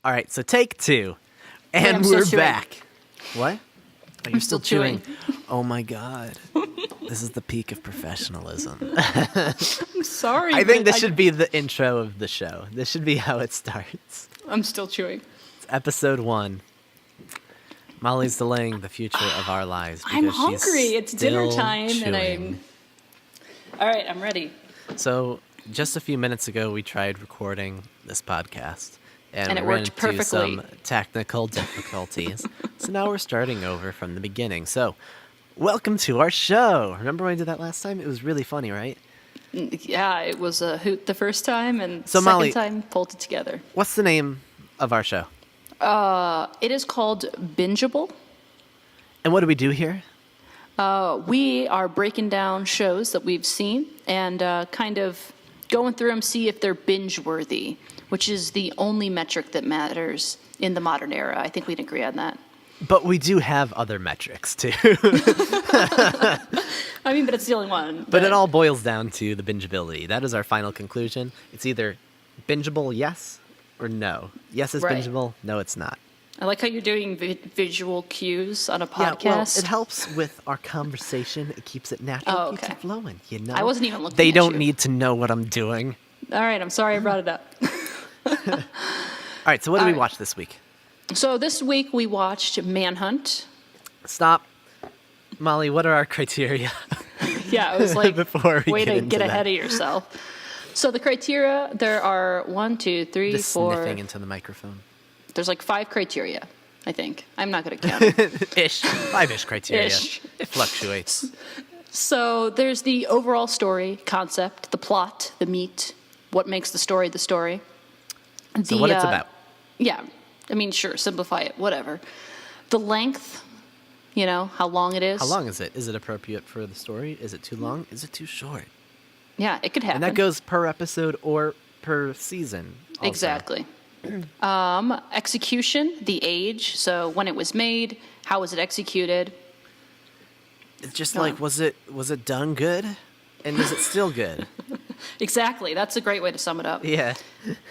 All right, so take two. And I'm we're still chewing. back. What? Oh, I'm still chewing. Oh my god. This is the peak of professionalism. I'm sorry. I think but this should be the intro of the show. This should be how it starts. I'm still chewing. It's episode 1. Molly's delaying the future of our lives because I'm hungry. she's It's dinner still time, chewing. and I'm. All right, I'm ready. So, just a few minutes ago, we tried recording this podcast, and it we ran worked into perfectly. some technical difficulties. So now we're starting over from the beginning. So, welcome to our show. Remember when I did that last time? It was really funny, right? Yeah, it was a hoot the first time, and So, second Molly- time pulled it together. What's the name of our show? It is called Bingeable. And what do we do here? We are breaking down shows that we've seen and kind of going through them, see if they're binge-worthy, which is the only metric that matters in the modern era. I think we'd agree on that. But we do have other metrics, too. I mean, but it's the only one. But it all boils down to the bingeability. That is our final conclusion. It's either bingeable, yes, or no. Yes, it's Right. bingeable. No, it's not. I like how you're doing visual cues on a Yeah, podcast. well, it helps with our conversation. It keeps it natural. Oh, Keeps okay. it flowing, you know? I wasn't even looking They at don't you. need to know what I'm doing. All right, I'm sorry I brought it up. All right, so what did All we right. watch this week? So this week we watched Manhunt. Stop. Molly, what are our criteria? Yeah, it was like Before we way get to into get that. ahead of yourself. So the criteria, there are 1, 2, 3, Just 4. sniffing into the microphone. There's like 5 criteria, I think. I'm not going to count. Ish. 5-ish criteria. Ish. It fluctuates. So there's the overall story concept, the plot, the meat, what makes the story the story. So what it's about. Yeah. I mean, sure, simplify it, whatever. The length, you know, how long it is. How long is it? Is it appropriate for the story? Is it too long? Is it too short? Yeah, it could happen. And that goes per episode or per season. Also. Exactly. Execution, the age, so when it was made, how was it executed? It's just Yeah. like, was it done good? And is it still good? Exactly. That's a great way to sum it up. Yeah.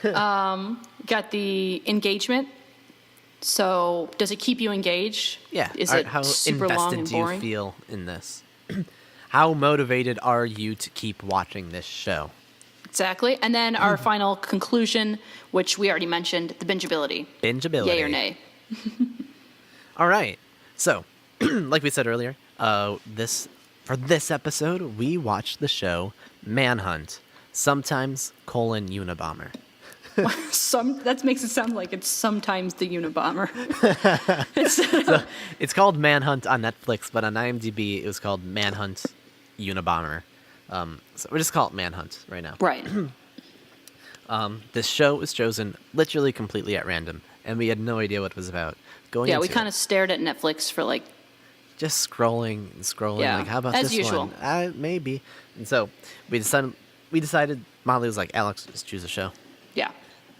Got the engagement. So does it keep you engaged? Yeah. Is All right, it how super long invested and do you boring? feel in this? How motivated are you to keep watching this show? Exactly. And then our final conclusion, which we already mentioned, the bingeability. Bingeability. Yay or nay? All right. So, like we said earlier, for this episode, we watched the show Manhunt, sometimes Unabomber. That makes it sound like it's sometimes the Unabomber. It's called Manhunt on Netflix, but on IMDb it was called Manhunt Unabomber. So we'll just call it Manhunt right now. Right. This show was chosen literally completely at random, and we had no idea what it was about. Yeah, we kind of stared at Netflix for like, just scrolling and scrolling. Yeah, Like, how about as this usual. one? Maybe. And so we decided. Molly was like, "Alex, just choose a show." yeah.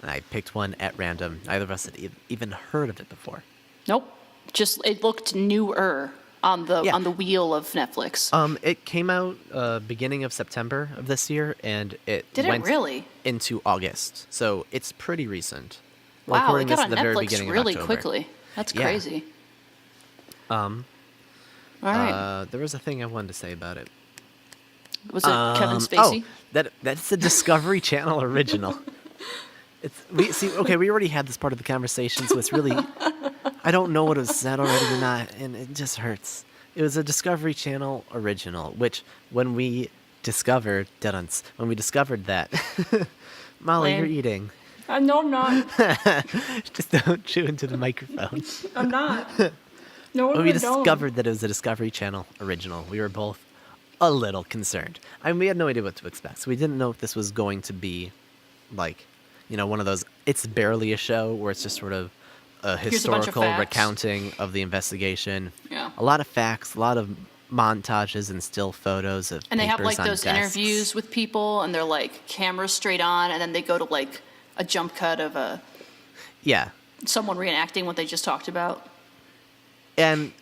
And I picked one at random. Neither of us had even heard of it before. Nope. Just it looked newer on the Yeah. on the wheel of Netflix. It came out beginning of September of this year, and it Did went it really? into August. So it's pretty recent. We're Wow, it recording got this on at the very Netflix beginning of really October. quickly. That's Yeah. crazy. All right. There was a thing I wanted to say about it. Was it Kevin Spacey? That's a Discovery Channel original. We already had this part of the conversation, so it's really I don't know what it was said already or not, and it just hurts. It was a Discovery Channel original, which when we discovered that Molly, Lame. you're eating. No, I'm not. Just don't chew into the microphone. I'm not. No, When we discovered that it was a Discovery Channel original, we were both a little concerned. I mean, we had no idea what to expect, so we didn't know if this was going to be like, one of those, it's barely a show where it's just sort of a Here's a bunch of historical facts. recounting of the investigation. Yeah. A lot of facts, a lot of montages and still photos of And they have papers like on those desks. interviews with people, and they're like cameras straight on, and then they go to like a jump cut of Yeah. someone reenacting what they just talked about. And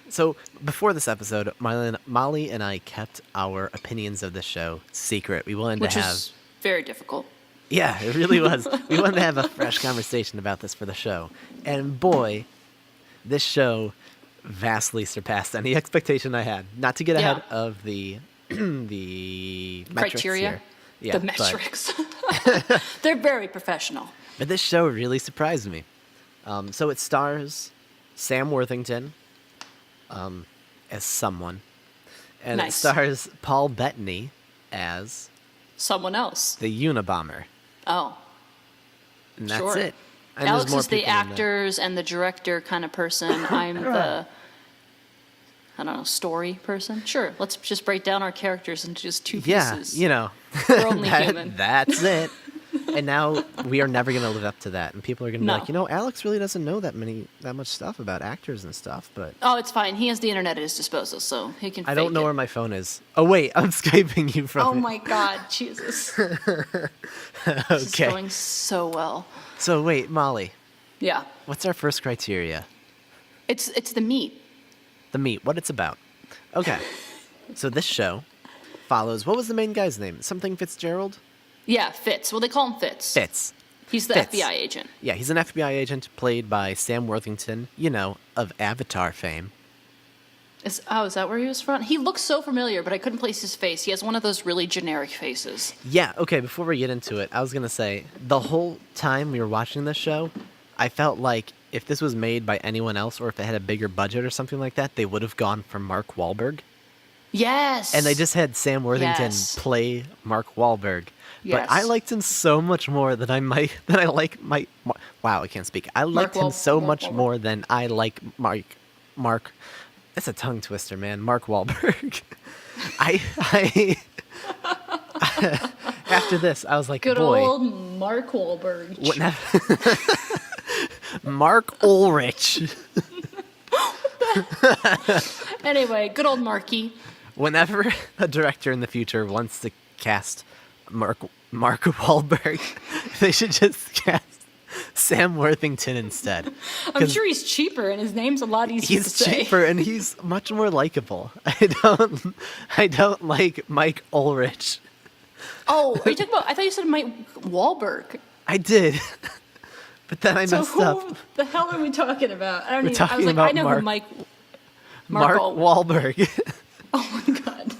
so before this episode, Molly and I kept our opinions of the show secret. We wanted Which to have is very difficult. Yeah, it really was. We wanted to have a fresh conversation about this for the show. And boy, this show vastly surpassed any expectation I had. Not to get ahead of the the metrics Criteria? here. Yeah, The metrics. They're very professional. But this show really surprised me. So it stars Sam Worthington as someone. And Nice. it stars Paul Bettany as Someone else. the Unabomber. Oh. And that's Sure. it. And Alex there's more is the people than that. actors and the director kind of person. I'm the, I don't know, story person. Sure, let's just break down our characters into just two Yeah, pieces. you know. We're only human. That's it. And now we are never going to live up to that. And people are going to No. be like, you know, Alex really doesn't know that much stuff about actors and stuff. But Oh, it's fine. He has the internet at his disposal, so he can I don't fake know it. where my phone is. Oh, wait, I'm Skyping you from Oh it. my God, Jesus. This is Okay. going so well. So wait, Molly, Yeah. what's our first criteria? It's the meat. The meat, what it's about. Okay. So this show follows, what was the main guy's name? Something Fitzgerald? Yeah, Fitz. Well, they call him Fitz. Fitz. He's the Fitz. FBI agent. Yeah, he's an FBI agent played by Sam Worthington, you know, of Avatar fame. Is that where he was from? He looks so familiar, but I couldn't place his face. He has one of those really generic faces. Yeah, okay, before we get into it, I was going to say, the whole time we were watching this show, I felt like if this was made by anyone else or if it had a bigger budget or something like that, they would have gone for Mark Wahlberg. Yes. And they just had Sam Worthington Yes. play Mark Wahlberg. Yes. But I liked him so much more than I like Mike. Wow, I can't speak. I liked him so much Wahlberg. more than I like Mark. That's a tongue twister, man. Mark Wahlberg. I after this, I was like, Good boy, old Mark Wahlberg. Mark Ulrich. Anyway, good old Marky. Whenever a director in the future wants to cast Mark Wahlberg, they should just cast Sam Worthington instead. I'm 'Cause sure he's cheaper and his name's a lot easier to he's say. cheaper and he's much more likable. I don't like Mike Ulrich. Oh, are you talking about? I thought you said Mike Wahlberg. I did, but then I So messed who up. the hell are we talking about? I don't We're even. I talking was like, about I know Mark- who Mike. Mark Wahlberg. Oh my God.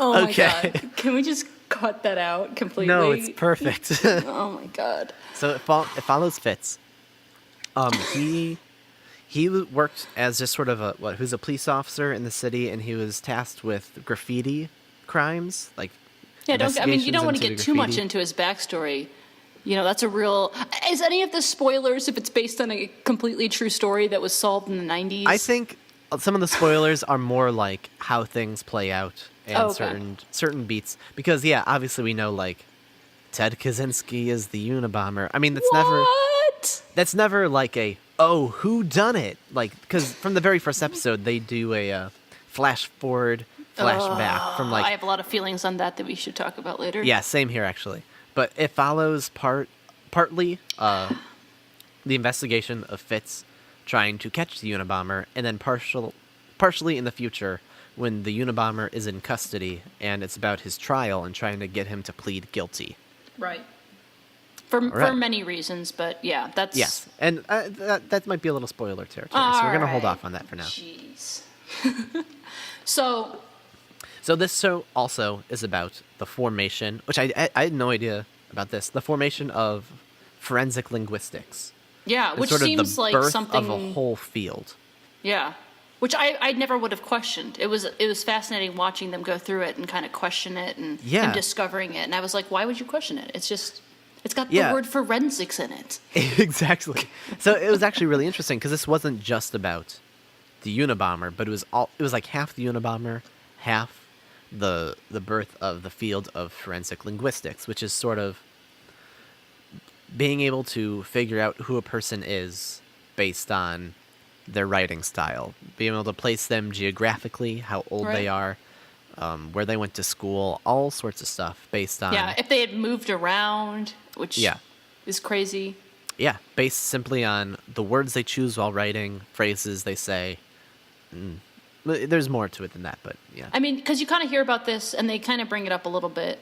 Oh my Okay. God. Can we just cut that out completely? No, it's perfect. Oh my God. So it follows Fitz. He worked as just sort of who's a police officer in the city, and he was tasked with graffiti crimes, like Yeah, you don't investigations want to into get too much graffiti. into his backstory. You know, that's a real. Is any of this spoilers if it's based on a completely true story that was solved in the 90s? I think some of the spoilers are more like how things play out and Oh, okay. certain beats, because yeah, obviously we know like Ted Kaczynski is the Unabomber. I mean, that's never like a who done it, like, because from the very first episode they do a flash forward flashback from like I have a lot of feelings on that we should talk about later. yeah, same here actually. But it follows partly the investigation of Fitz trying to catch the Unabomber, and then partially in the future when the Unabomber is in custody, and it's about his trial and trying to get him to plead guilty. Right. For right. many reasons, but yeah, that's. Yes, and that might be a little spoiler territory, so we're going to hold off on that for now. Jeez. So, So this show also is about the formation, which I had no idea about this, the formation of forensic linguistics. yeah, It's which sort of seems the like birth something. of a whole field. Yeah. Which I never would have questioned. It was fascinating watching them go through it and kind of question it and Yeah. him discovering it. And I was like, why would you question it? It's got Yeah. the word forensics in it. Exactly. So it was actually really interesting because this wasn't just about the Unabomber, but it was like half the Unabomber, half the birth of the field of forensic linguistics, which is sort of being able to figure out who a person is based on their writing style, being able to place them geographically, how old they Right. are, where they went to school, all sorts of stuff based on Yeah, if they had moved around, which Yeah. is crazy. Yeah, based simply on the words they choose while writing, phrases they say, There's more to it than that, but yeah. I mean, because you kind of hear about this, and they kind of bring it up a little bit,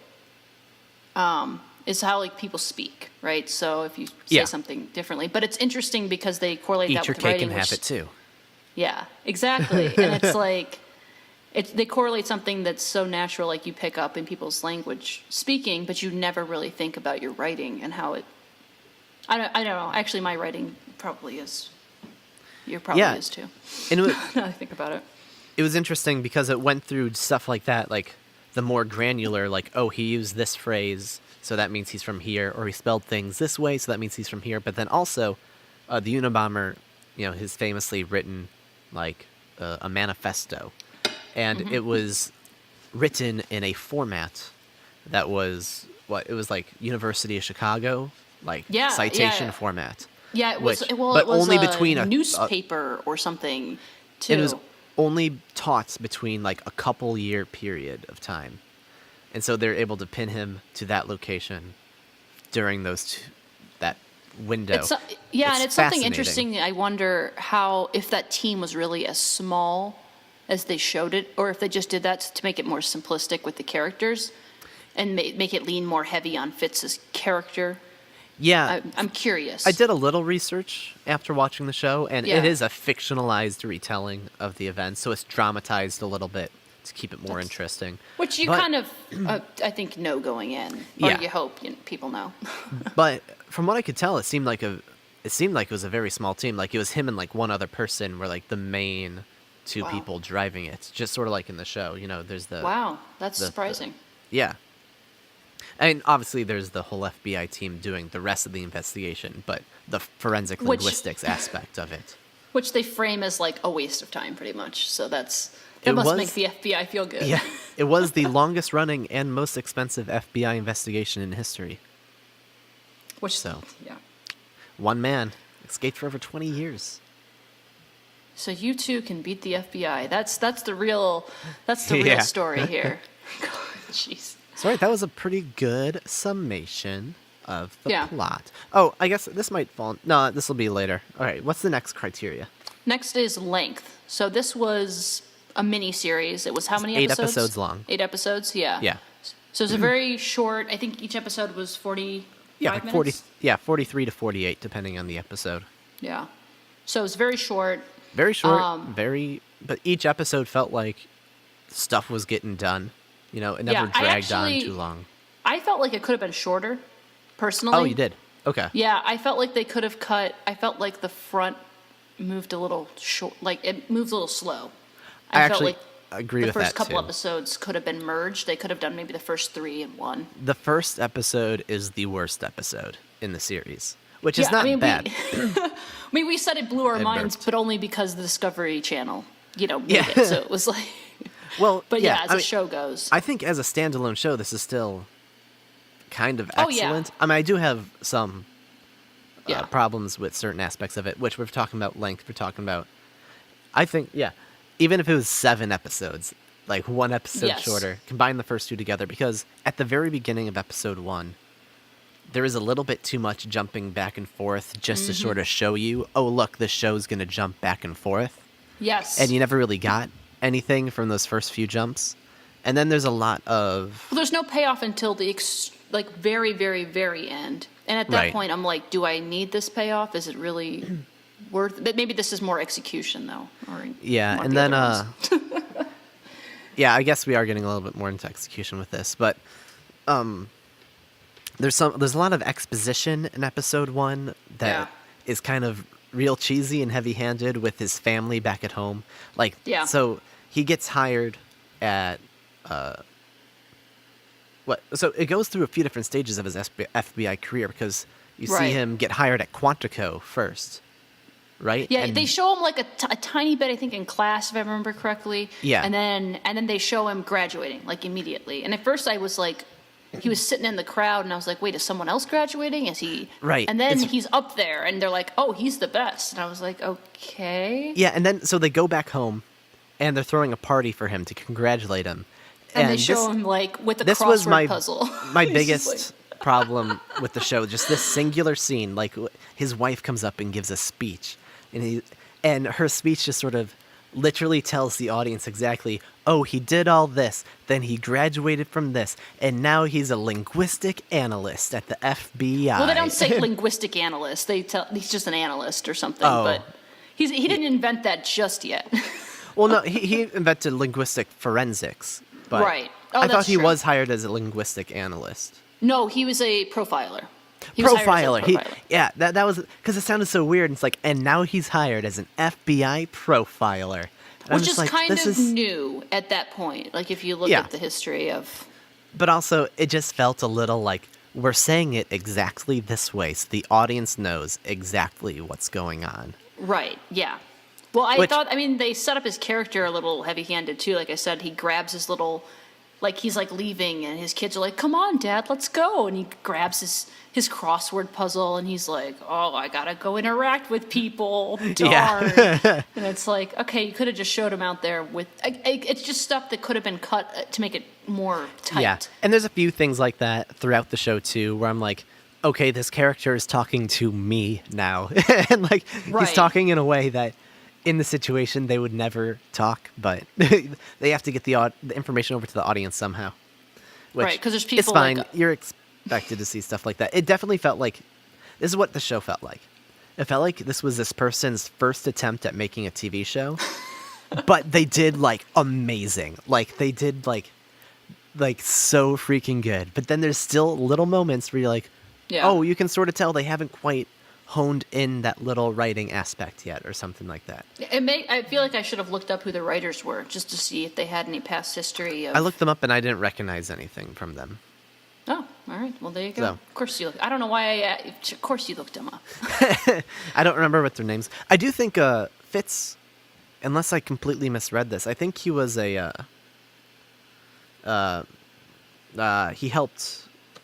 is how, like, people speak, right? So if you say something differently. But it's interesting because they correlate that Eat your with cake writing. and have it too. Yeah, exactly. And it's like, they correlate something that's so natural, like you pick up in people's language speaking, but you never really think about your writing and how it, I don't know. Actually, my writing probably is. Your probably is too. And now that I think about it. It was interesting because it went through stuff like that, like the more granular, like, oh, he used this phrase, so that means he's from here, or he spelled things this way, so that means he's from here. But then also, the Unabomber, his famously written, like, a manifesto. And it was written in a format that was, it was like University of Chicago, like, citation format. Yeah, it was. It was only a between newspaper or something. Too. It was only taught between like a couple year period of time, and so they're able to pin him to that location during that window. And it's something interesting. I wonder if that team was really as small as they showed it, or if they just did that to make it more simplistic with the characters, and make it lean more heavy on Fitz's character. Yeah. I'm curious. I did a little research after watching the show, and it is a fictionalized retelling of the events, so it's dramatized a little bit to keep it more interesting. Which you kind of, I think, know going in, or you hope people know. But from what I could tell, it seemed like it was a very small team. Like, it was him and like one other person were like the main two people driving it, just sort of like in the show. There's the that's surprising. Yeah. And obviously there's the whole FBI team doing the rest of the investigation, but the forensic linguistics aspect of it. Which they frame as like a waste of time, pretty much. So that must make the FBI feel good. Yeah, it was the longest running and most expensive FBI investigation in history. One man escaped for over 20 years. So you too can beat the FBI. That's the real story here. Jeez. Sorry, that was a pretty good summation of the plot. Oh, I guess this might fall. No, this will be later. All right, what's the next criteria? Next is length. So this was a mini series. It was how many episodes? 8 episodes long. 8 episodes, yeah. Yeah. So it's a very short. I think each episode was 45 minutes. 43 to 48, depending on the episode. Yeah. So it's very short. Very short. But each episode felt like stuff was getting done. It never dragged on too long. I felt like it could have been shorter, personally. Oh, you did? Okay. Yeah, I felt like they could have cut. I felt like the front moved a little short. Like, it moved a little slow. I felt like agree with that, the first couple too. episodes could have been merged. They could have done maybe the first 3 in one. The first episode is the worst episode in the series, which is not bad. We said it blew our minds, but only because the Discovery Channel, made it. So it was like... Well, but as the show goes. I think as a standalone show, this is still kind of excellent. I mean, I do have some problems with certain aspects of it, which we're talking about length. We're talking about, I think, even if it was 7 episodes, like one episode shorter, combine the first 2 together, because at the very beginning of episode 1, there is a little bit too much jumping back and forth just to sort of show you, oh, look, the show's going to jump back and forth. Yes. And you never really got anything from those first few jumps. And then there's a lot of... Well, there's no payoff until the very, very, very end. And at that point, I'm like, do I need this payoff? Is it really worth... But maybe this is more execution, though. And then... I guess we are getting a little bit more into execution with this. But there's a lot of exposition in episode 1 that is kind of real cheesy and heavy-handed with his family back at home. So he gets hired at so it goes through a few different stages of his FBI career, because you see him get hired at Quantico first, right? Yeah, they show him like a tiny bit, I think, in class, if I remember correctly. Yeah. And then they show him graduating, like, immediately. And at first I was like, he was sitting in the crowd, and I was like, wait, is someone else graduating? Is he? Right. And then he's up there, and they're like, oh, he's the best. And I was like, okay. Yeah, and then so they go back home, and they're throwing a party for him to congratulate him. And they show him, like, with the crossword puzzle. My biggest problem with the show, just this singular scene. Like, his wife comes up and gives a speech, and her speech just sort of literally tells the audience exactly, oh, he did all this, then he graduated from this, and now he's a linguistic analyst at the FBI. Well, they don't say linguistic analyst. They tell he's just an analyst or something. Oh. But he didn't invent that just yet. Well, no, he invented linguistic forensics. But Right. Oh, I thought that's he true. was hired as a linguistic analyst. No, he was a profiler. He was hired Profiler. as a profiler. Yeah, that was because it sounded so weird. It's like, and now he's hired as an FBI profiler. And I'm Which just is like, kind this of is... new at that point. Like if you look Yeah. at the history of. But also, it just felt a little like we're saying it exactly this way, so the audience knows exactly what's going on. Right. Yeah. Well, I Which- thought. I mean, they set up his character a little heavy-handed too. Like I said, he grabs his little. Like he's like leaving, and his kids are like, "Come on, Dad, let's go!" And he grabs his crossword puzzle, and he's like, "Oh, I gotta go interact with people." Darn. Yeah. And it's like, okay, you could have just showed him out there with. It's just stuff that could have been cut to make it more tight. Yeah, and there's a few things like that throughout the show too, where I'm like, okay, this character is talking to me now, and like Right. he's talking in a way that, in the situation, they would never talk, but they have to get the information over to the audience somehow. Which Right, 'cause there's it's people fine. like- You're expected to see stuff like that. It definitely felt like this is what the show felt like. It felt like this was this person's first attempt at making a TV show, but they did like amazing. Like they did like so freaking good. But then there's still little moments where you're like, Yeah. oh, you can sort of tell they haven't quite honed in that little writing aspect yet, or something like that. I feel like I should have looked up who the writers were just to see if they had any past history of. I looked them up and I didn't recognize anything from them. Oh, all right. Well, there you go. So. Of course you. I don't know why. Of course you looked them up. I don't remember what their names. I do think Fitz, unless I completely misread this, I think he was a. He helped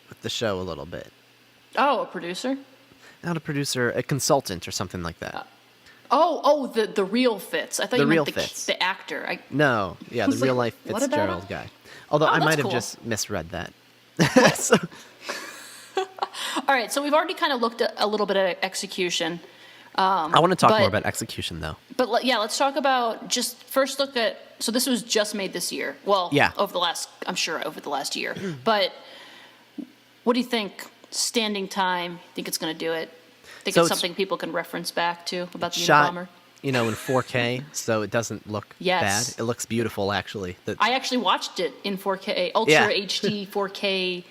with the show a little bit. Oh, a producer. Not a producer, a consultant or something like that. The real Fitz. I thought The you real meant Fitz. the actor. No, yeah, the was like, real life what about Fitzgerald him? guy. Although Oh, I that's might have cool. just misread that. So, All right. So we've already kind of looked at a little bit at execution. I want to talk but- more about execution, though. But let's talk about just first look at. So this was just made this year. Well, Yeah. over the last year. But what do you think? Standing time? Think it's going to do it? Think So it's it's something people can reference back to about the Shot, Unabomber? in 4K, so it doesn't look Yes. bad. It looks beautiful, actually. I actually watched it in 4K, Ultra Yeah. HD 4K.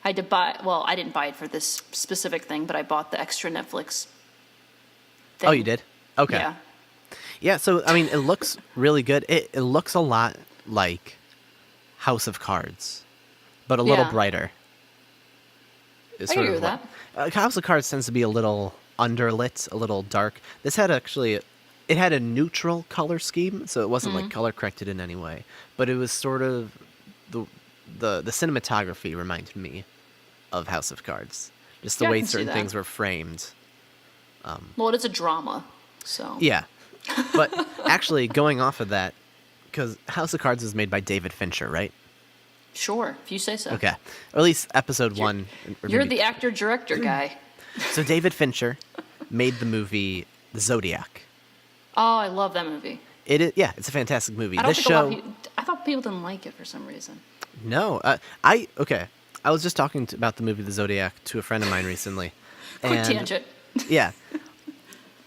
I had to buy. Well, I didn't buy it for this specific thing, but I bought the extra Netflix thing. Oh, you did? Okay. Yeah. Yeah, so, I mean, it looks really good. It looks a lot like House of Cards, but a little Yeah. brighter. Is I sort agree of with what- House of Cards tends to be a little underlit, a little dark. This had it had a neutral color scheme, so it wasn't Mm-hmm. like color corrected in any way. But it was sort of the cinematography reminded me of House of Cards. Just the Yeah, I way can see certain that. things were framed. Well, it is a drama, so. Yeah. But actually, going off of that, because House of Cards was made by David Fincher, right? Sure, if you say so. Okay. Or at least episode one. or You're maybe- the actor-director guy. So David Fincher made the movie The Zodiac. Oh, I love that movie. Yeah, it's a fantastic movie. I don't This think a lot show, of people, I thought people didn't like it for some reason. no, okay. I was just talking about the movie The Zodiac to a friend of mine recently. Quick and- tangent. Yeah.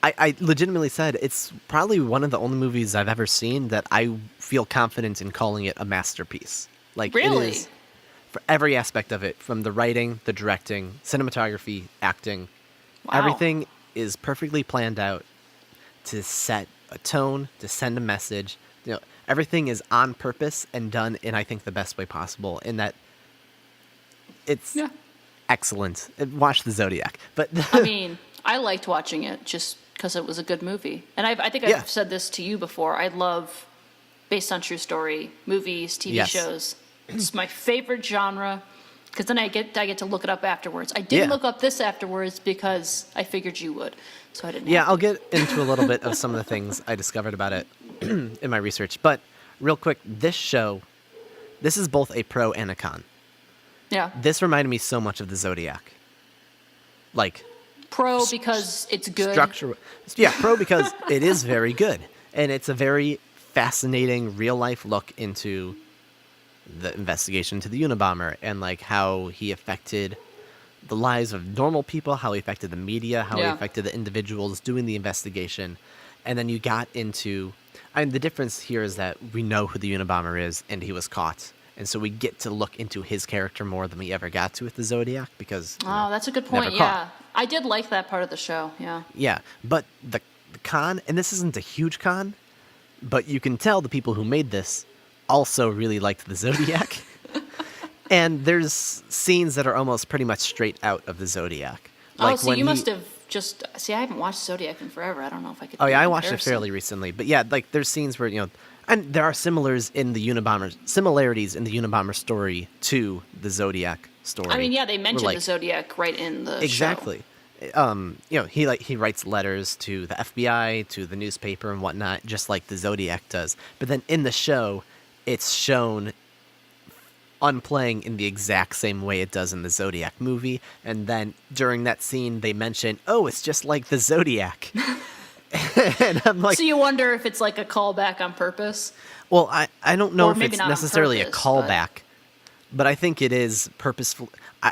I legitimately said it's probably one of the only movies I've ever seen that I feel confident in calling it a masterpiece. Like Really? it is for every aspect of it, from the writing, the directing, cinematography, acting. Wow. Everything is perfectly planned out to set a tone, to send a message. You know, everything is on purpose and done in, I think, the best way possible. In that, it's Yeah. excellent. Watch The Zodiac, but I mean, I liked watching it just because it was a good movie. And I think Yeah. I've said this to you before. I love based on true story movies, TV Yes. shows. It's my favorite genre because then I get to look it up afterwards. I didn't Yeah. look up this afterwards because I figured you would, so I didn't. yeah, have I'll get into a little bit of some of the things I discovered about it in my research. But real quick, this is both a pro and a con. to. Yeah, This reminded me so much of The Zodiac. Like, pro because it's good. structure. Yeah, pro because it is very good. And it's a very fascinating real life look into the investigation to the Unabomber and like how he affected the lives of normal people, how he affected the media, how he Yeah. affected the individuals doing the investigation. And then you got into, the difference here is that we know who the Unabomber is and he was caught. And so we get to look into his character more than we ever got to with the Zodiac because, Oh, that's a good never point. caught. Yeah. I did like that part of the show. Yeah. Yeah, but the con, and this isn't a huge con, but you can tell the people who made this also really liked the Zodiac. And there's scenes that are almost pretty much straight out of the Zodiac. Oh, so when you must have just... See, I haven't watched Zodiac in forever. I don't know if I could... Oh do yeah, a I watched it comparison. fairly recently. But yeah, like there's scenes where, and there are similarities in the Unabomber story to the Zodiac story. I mean, yeah, they mentioned like, the Zodiac right in the show. exactly. He writes letters to the FBI, to the newspaper and whatnot, just like the Zodiac does. But then in the show, it's shown unplaying in the exact same way it does in the Zodiac movie. And then during that scene, they mention, "Oh, it's just like the Zodiac." And I'm like, So you wonder if it's like a callback on purpose? well, I don't know Or if maybe it's not on necessarily purpose, a callback, but I think it is purposeful.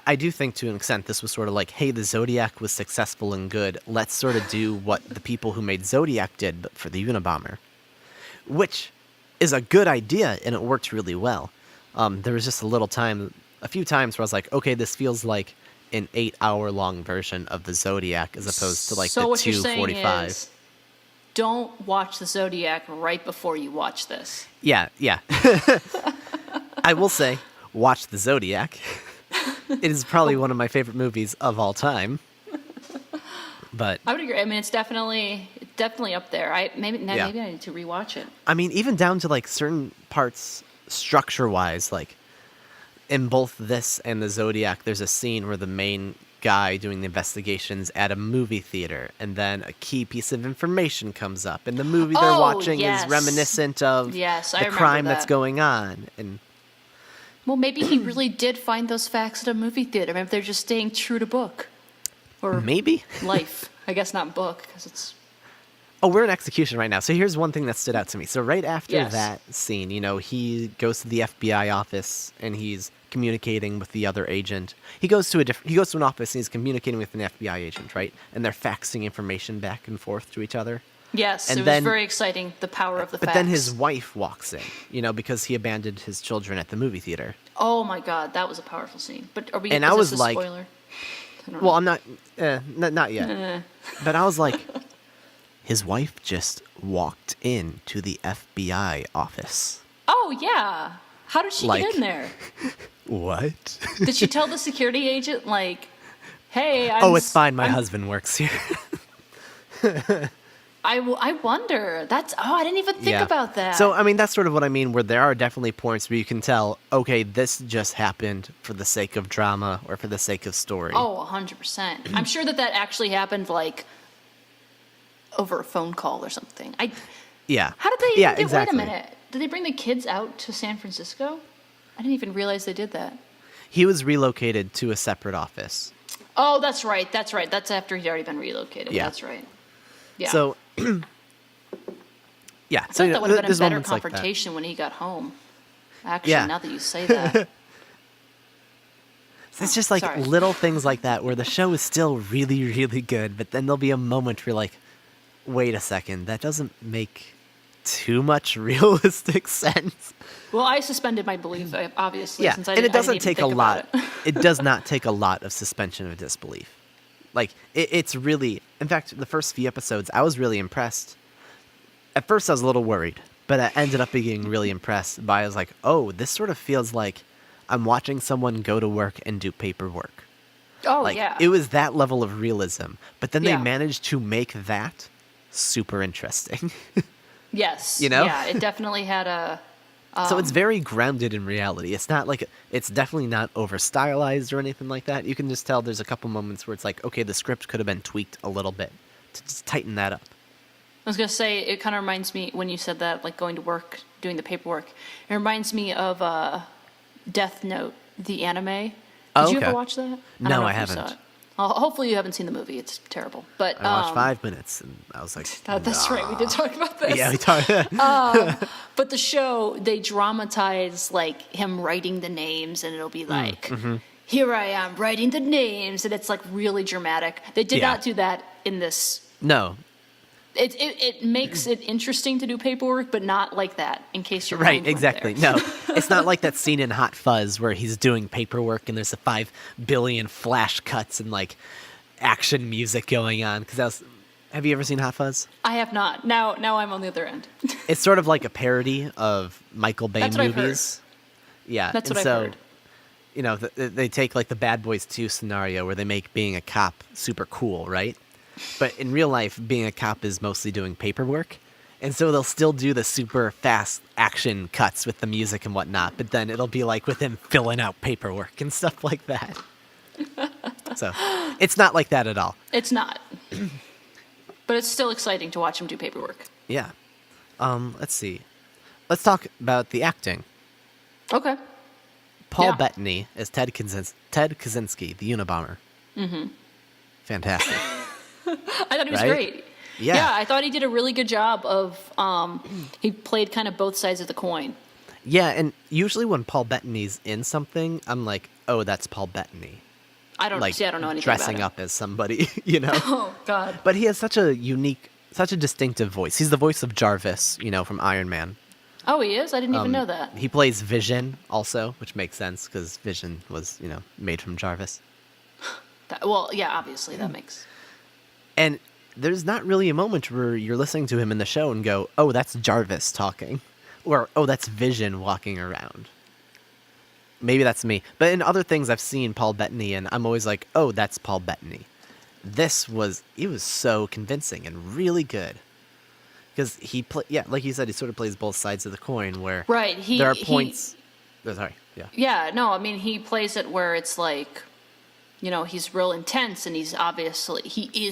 I do think to an extent this was sort of like, hey, the Zodiac was successful and good. Let's sort of do what the people who made Zodiac did, but for the Unabomber, which is a good idea, and it worked really well. There was just a few times where I was like, okay, this feels like an 8-hour-long version of the Zodiac as opposed to like So the what you're saying 2:45. is, don't watch the Zodiac right before you watch this. Yeah. I will say, watch the Zodiac. It is probably one of my favorite movies of all time. But I would agree. I mean, it's definitely up there. Maybe I need to rewatch it. I mean, even down to like certain parts structure-wise, like in both this and the Zodiac, there's a scene where the main guy doing the investigations at a movie theater, and then a key piece of information comes up, and the movie they're watching yes. is reminiscent of Yes, I the remember crime that. that's going on. And Well, maybe he really did find those facts at a movie theater. Maybe they're just staying true to book. Or maybe. life. I guess not book, because it's... Oh, we're in execution right now. So here's one thing that stood out to me. So right after Yes. that scene, he goes to the FBI office and he's communicating with the other agent. He goes to an office and he's communicating with an FBI agent, right? And they're faxing information back and forth to each other. Yes, And it was then- very exciting, the power of the But facts. then his wife walks in, because he abandoned his children at the movie theater. Oh my god, that was a powerful scene. But are we... And is I this was a like- spoiler? I don't Well, know. I'm not yet. But I was like, his wife just walked into the FBI office. Oh, yeah. How did she Like- get in there? What? Did she tell the security agent, like, hey, I'm... Oh, it's fine. My I'm- husband works here. I wonder. I didn't even think about that. So, I mean, that's sort of what I mean, where there are definitely points where you can tell, okay, this just happened for the sake of drama or for the sake of story. Oh, 100%. I'm sure that actually happened, like, over a phone call or something. Yeah. How did they even Yeah, get... exactly. Wait a minute. Did they bring the kids out to San Francisco? I didn't even realize they did that. He was relocated to a separate office. Oh, that's right. That's right. That's after he'd already been relocated. Yeah. That's right. Yeah. So, yeah. I So, thought that would have been a there's better moments like that. confrontation when he got home. Actually, Yeah. now that you say that. It's just like Sorry. little things like that where the show is still really, really good, but then there'll be a moment where you're like, wait a second, that doesn't make too much realistic sense. Well, I suspended my belief, obviously, Yeah, since I and it didn't doesn't even take a think about lot. it. It does not take a lot of suspension of disbelief. Like, it's really... In fact, the first few episodes, I was really impressed. At first, I was a little worried, but I ended up being really impressed by... I was like, oh, this sort of feels like I'm watching someone go to work and do paperwork. Oh, Like, yeah. it was that level of realism. But then Yeah. they managed to make that super interesting. Yes. You know? Yeah, it definitely had a... So it's very grounded in reality. It's not like it's definitely not over stylized or anything like that. You can just tell there's a couple moments where it's like, okay, the script could have been tweaked a little bit to just tighten that up. I was going to say, it kind of reminds me, when you said that, like going to work, doing the paperwork, it reminds me of Death Note, the anime. Did Oh, you okay. ever watch that? No, don't know I if you saw haven't. it. Hopefully you haven't seen the movie. It's terrible. But I watched 5 minutes, and I was like, that's right. We did talk about this. yeah, we talked. But the show, they dramatize like him writing the names, and it'll be like, here I am writing the names, and it's like really dramatic. They did Yeah. not do that in this. No. It makes it interesting to do paperwork, but not like that, in case you're Right, exactly. No, it's not like that scene in Hot Fuzz where he's doing paperwork and there's a 5 billion flash cuts and like action music going on. Because have you ever seen Hot Fuzz? I have not. Now I'm on the other end. It's sort of like a parody of Michael Bay That's what I've heard. movies. Yeah, That's and what I've heard. You know, they take like the Bad Boys 2 scenario where they make being a cop super cool, right? But in real life, being a cop is mostly doing paperwork. And so they'll still do the super fast action cuts with the music and whatnot, but then it'll be like with him filling out paperwork and stuff like that. So it's not like that at all. It's not. But it's still exciting to watch him do paperwork. Yeah. Let's see. Let's talk about the acting. Okay. Paul Yeah. Bettany as Ted Kaczynski, the Unabomber. Mm-hmm. Fantastic. I thought he was Right? great. Yeah. I thought he did a really good job of, he played kind of both sides of the coin. Yeah, and usually when Paul Bettany's in something, I'm like, oh, that's Paul Bettany. I don't know anything dressing about up as somebody, you know? Oh, God. But he has such a distinctive voice. He's the voice of Jarvis, from Iron Man. Oh, he is? I didn't even know that. He plays Vision also, which makes sense because Vision was, made from Jarvis. Well, yeah, obviously, that makes... And there's not really a moment where you're listening to him in the show and go, oh, that's Jarvis talking. Or, oh, that's Vision walking around. Maybe that's me. But in other things I've seen Paul Bettany in, I'm always like, oh, that's Paul Bettany. He was so convincing and really good. Because like you said, he sort of plays both sides of the coin where Right, there are points... sorry, yeah. Yeah, no, I mean, he plays it where it's like, he's real intense, and he is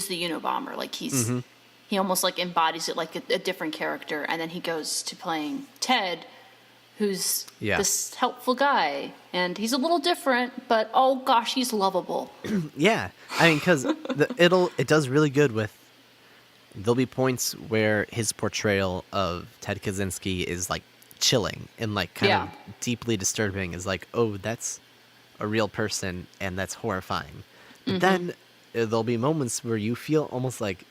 the Unabomber. Like, he almost, like, embodies it like a different character, and then he goes to playing Ted, who's this helpful guy, and he's a little different, but, oh, gosh, he's lovable. Yeah, I mean, because it does really good with... There'll be points where his portrayal of Ted Kaczynski is, like, chilling and, like, kind of deeply disturbing. Is like, oh, that's a real person, and that's horrifying. But then there'll be moments where you feel almost, like,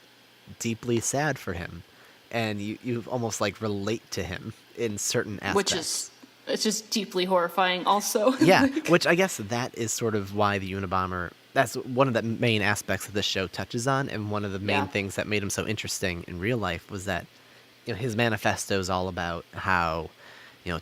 deeply sad for him. And you almost, like, relate to him in certain aspects. It's just deeply horrifying also. Yeah, which I guess that is sort of why the Unabomber... That's one of the main aspects that this show touches on, and one of the main things that made him so interesting in real life was that, his manifesto is all about how,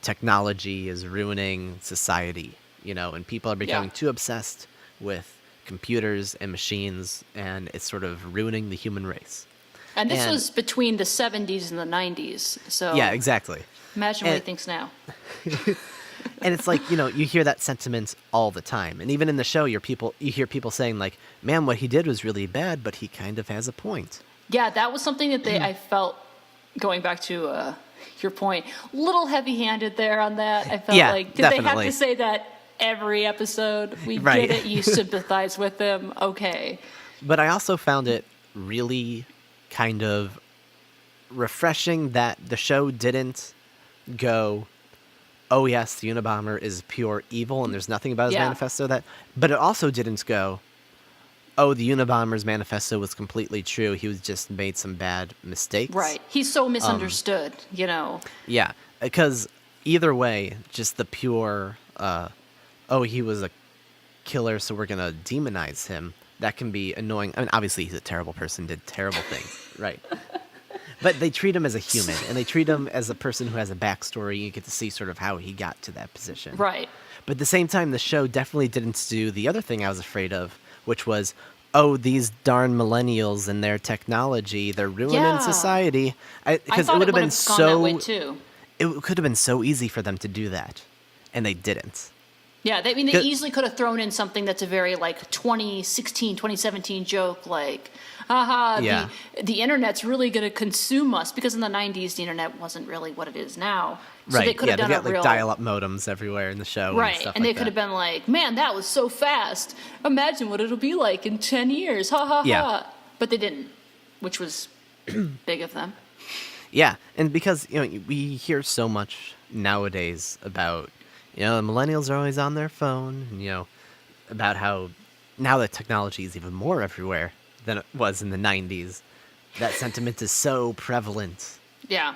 technology is ruining society, and people are becoming too obsessed with computers and machines, and it's sort of ruining the human race. And this was between the 70s and the 90s, so... Yeah, exactly. Imagine what he thinks now. And it's like, you hear that sentiment all the time. And even in the show, you hear people saying, like, man, what he did was really bad, but he kind of has a point. Yeah, that was something that I felt, going back to your point, a little heavy-handed there on that. I felt like, did they have to say that every episode? We get it, you sympathize with them, okay. But I also found it really kind of refreshing that the show didn't go... oh yes, the Unabomber is pure evil and there's nothing about his manifesto but it also didn't go, oh, the Unabomber's manifesto was completely true, he was just made some bad mistakes. Right. He's so misunderstood, Yeah, because either way, just the pure, oh, he was a killer, so we're going to demonize him, that can be annoying. I mean, obviously he's a terrible person, did terrible things, right? But they treat him as a human, and they treat him as a person who has a backstory. You get to see sort of how he got to that position. Right. But at the same time, the show definitely didn't do the other thing I was afraid of, which was, oh, these darn millennials and their technology, they're ruining society. Because it would have been gone that way too. It could have been so easy for them to do that, and they didn't. Yeah, they easily could have thrown in something that's a very, like, 2016, 2017 joke, like, haha, Yeah. the internet's really going to consume us, because in the 90s the internet wasn't really what it is now. So they Right. could Yeah, have they've done got a real dial-up modems everywhere in the show and right, stuff and like they could that. have been like, man, that was so fast. Imagine what it'll be like in 10 years. Ha ha Yeah. ha. But they didn't, which was big of them. Yeah, and because we hear so much nowadays about the millennials are always on their phone, and about how now that technology is even more everywhere than it was in the 90s. That sentiment is so prevalent. Yeah.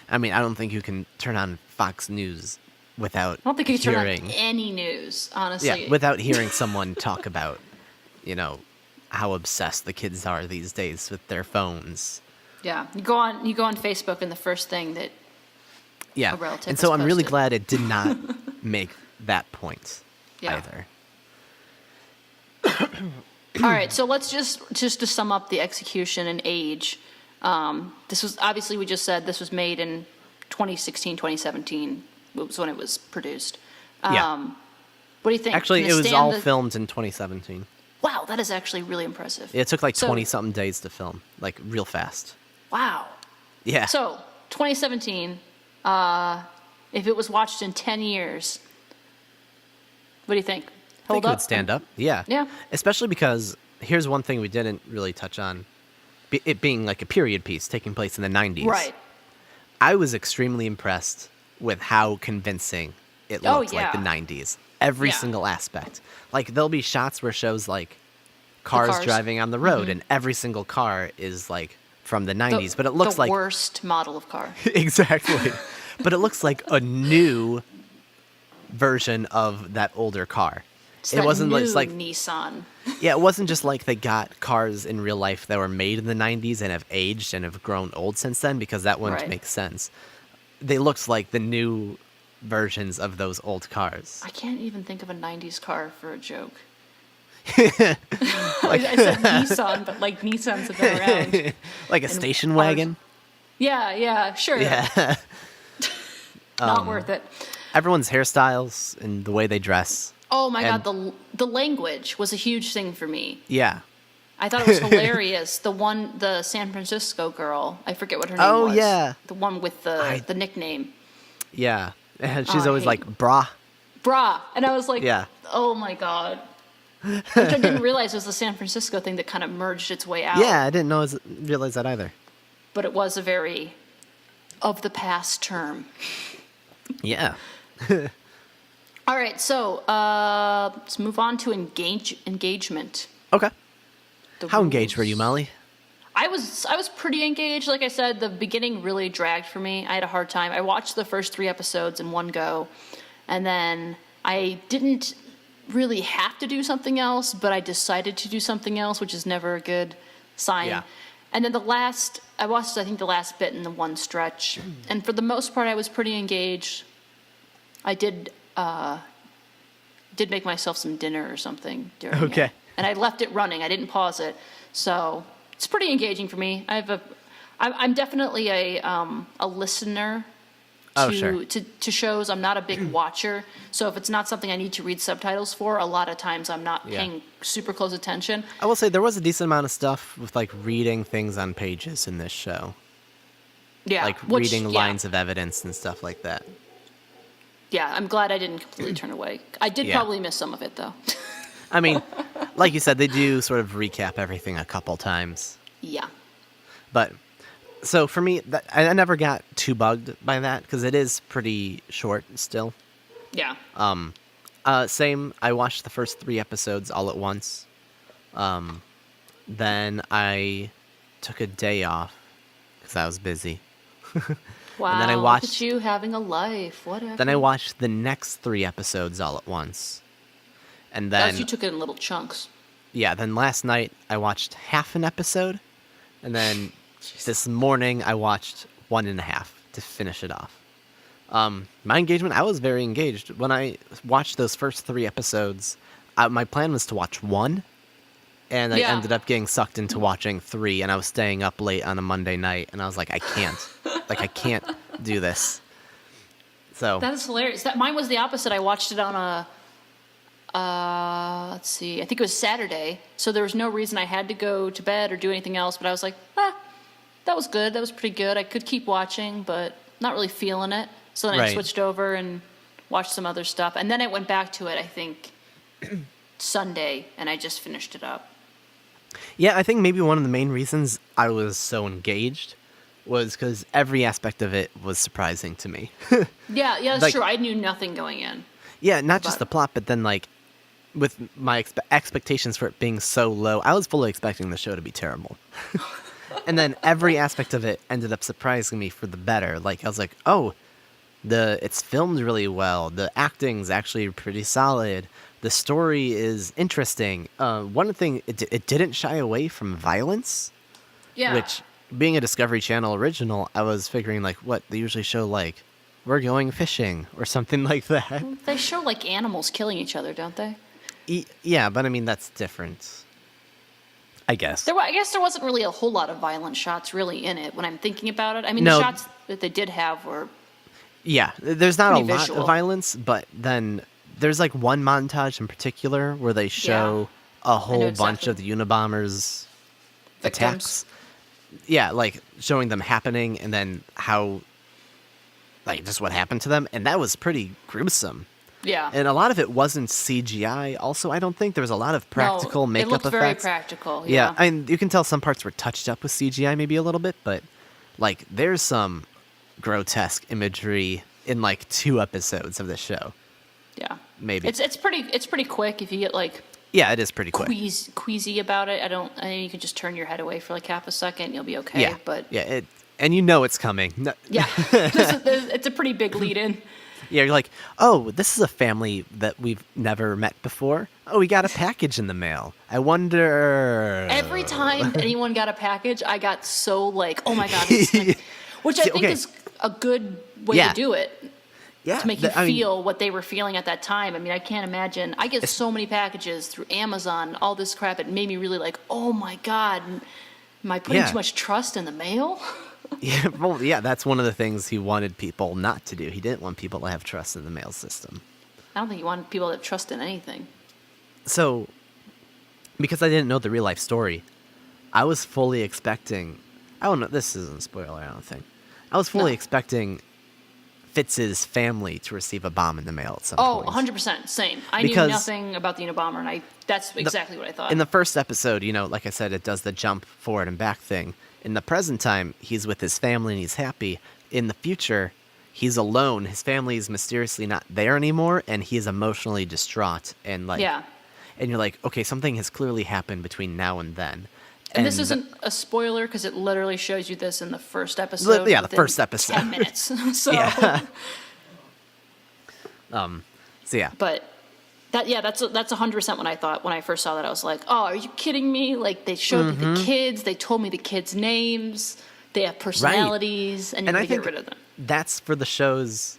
I mean, I don't think you can turn on Fox News without I don't think you can turn hearing on any news, honestly. yeah, without hearing someone talk about how obsessed the kids are these days with their phones. Yeah. You go on Facebook, and the first thing that Yeah, a relative and so has I'm really posted. glad it did not make that point Yeah. either. All right, so let's just to sum up the execution and age. This was, obviously, we just said this was made in 2016, 2017 was when it was produced. Yeah. What do you think? Actually, Can it it was stand all the- filmed in 2017. Wow, that is actually really impressive. It took like So- 20-something days to film, like real fast. Wow. Yeah. So, 2017, if it was watched in 10 years, what do you think? I think Hold it up? would stand up. Yeah. Yeah. Especially because here's one thing we didn't really touch on. It being like a period piece taking place in the 90s. Right. I was extremely impressed with how convincing it Oh, looked like the yeah. 90s. Every Yeah. single aspect. Like, there'll be shots where it shows, like, cars cars. driving on the road, and every single car is, like, from the 90s. But it looks the like... worst model of car. Exactly. But it looks like a new version of that older car. It's It that wasn't new just like... Nissan. Yeah, it wasn't just like they got cars in real life that were made in the 90s and have aged and have grown old since then, because that wouldn't Right. make sense. They looked like the new versions of those old cars. I can't even think of a 90s car for a joke. I said Nissan, but like Nissans have been around. Like a And station ours- wagon. Yeah, sure. Yeah. Not worth it. Everyone's hairstyles and the way they dress. Oh my and- god, the language was a huge thing for me. Yeah. I thought it was hilarious. The San Francisco girl, I forget what her name Oh, was. yeah. The one with the nickname. Yeah. And she's I always hate- like, brah. Brah. And I was like, Yeah. oh my god. Which I didn't realize was the San Francisco thing that kind of merged its way out. Yeah, I didn't realize that either. But it was a very of the past term. Yeah. All right, so let's move on to engagement. Okay. The How engaged were you, rules. Molly? I was pretty engaged. Like I said, the beginning really dragged for me. I had a hard time. I watched the first 3 episodes in one go, and then I didn't really have to do something else, but I decided to do something else, which is never a good sign. Yeah. And then I watched, I think, the last bit in the one stretch, and for the most part, I was pretty engaged. I did make myself some dinner or something during Okay. it. And I left it running. I didn't pause it. So it's pretty engaging for me. I'm definitely a listener Oh, sure. to shows. I'm not a big watcher. So if it's not something I need to read subtitles for, a lot of times I'm not Yeah. paying super close attention. I will say there was a decent amount of stuff with like reading things on pages in this show. Yeah. Like reading lines of evidence and stuff like that. Yeah, I'm glad I didn't completely turn away. I did Yeah. probably miss some of it, though. I mean, like you said, they do sort of recap everything a couple times. Yeah. But so for me, I never got too bugged by that because it is pretty short still. Yeah. Same. I watched the first 3 episodes all at once. Then I took a day off because I was busy. Wow. then I Look watched- at you having a life. Whatever. Then I watched the next 3 episodes all at once. And That's then you took it in little chunks. yeah, then last night I watched half an episode, and then this morning I watched 1.5 to finish it off. My engagement, I was very engaged. When I watched those first 3 episodes, my plan was to watch 1, and I Yeah. ended up getting sucked into watching 3, and I was staying up late on a Monday night, and I was like, I can't. I can't do this. So, That is hilarious. Mine was the opposite. I watched it on let's see, I think it was Saturday. So there was no reason I had to go to bed or do anything else. But I was like, that was good. That was pretty good. I could keep watching, but not really feeling it. So then I Right. switched over and watched some other stuff. And then I went back to it, I think, Sunday, and I just finished it up. Yeah, I think maybe one of the main reasons I was so engaged was because every aspect of it was surprising to me. Yeah, that's Like- true. I knew nothing going in. Yeah, not just the But- plot, but then like with my expectations for it being so low, I was fully expecting the show to be terrible. And then every aspect of it ended up surprising me for the better. Like I was like, oh, it's filmed really well. The acting's actually pretty solid. The story is interesting. One thing, it didn't shy away from violence, Yeah. which being a Discovery Channel original, I was figuring like, what, they usually show like, we're going fishing or something like that. They show like animals killing each other, don't they? Yeah, but I mean, that's different. I guess. I guess there wasn't really a whole lot of violent shots really in it when I'm thinking about it. I mean, No. the shots that they did have were Yeah, there's not a Pretty lot visual. of violence, but then there's like one montage in particular where they show a whole bunch exactly. of the Unabomber's victims. attacks. Yeah, like showing them happening and then how, like, just what happened to them. And that was pretty gruesome. Yeah. And a lot of it wasn't CGI. Also, I don't think there was a lot of practical no, makeup it looked effects. very practical. Yeah, Yeah. I mean, you can tell some parts were touched up with CGI maybe a little bit, but like there's some grotesque imagery in like 2 episodes of the show. Yeah. Maybe. It's pretty quick if you get like Yeah, it is pretty quick. queasy about it. I think you can just turn your head away for like half a second, you'll be okay. Yeah, But yeah, and you know it's coming. No, yeah, it's a pretty big lead in. yeah, you're like, oh, this is a family that we've never met before. Oh, we got a package in the mail. I wonder. Every time anyone got a package, I got so like, oh my god, this is gonna-" which I See, think okay. is a good way Yeah. to do it. Yeah, To make you I mean, feel what they were feeling at that time. I mean, I can't imagine. I get so many packages through Amazon, all this crap. It made me really like, oh my God, am I putting Yeah. too much trust in the mail? yeah, well, yeah, that's one of the things he wanted people not to do. He didn't want people to have trust in the mail system. I don't think you want people to have trust in anything. So, because I didn't know the real life story, I was fully expecting. I don't know. This isn't a spoiler. I don't think. I was fully No. expecting Fitz's family to receive a bomb in the mail at some Oh, point. 100%, same. I Because- knew nothing about the Unabomber, and that's exactly what I thought. In the first episode, like I said, it does the jump forward and back thing. In the present time, he's with his family and he's happy. In the future, he's alone. His family is mysteriously not there anymore, and he is emotionally distraught. And like, Yeah. and you're like, okay, something has clearly happened between now and then. And this isn't a spoiler because it literally shows you this in the first episode. Yeah, the within first episode. 10 minutes. So, Yeah. So yeah, but that's 100% what I thought when I first saw that. I was like, oh, are you kidding me? Like they showed me Mm-hmm. the kids, they told me the kids' names, they have personalities, and you And I gotta get think rid of them. that's for the shows.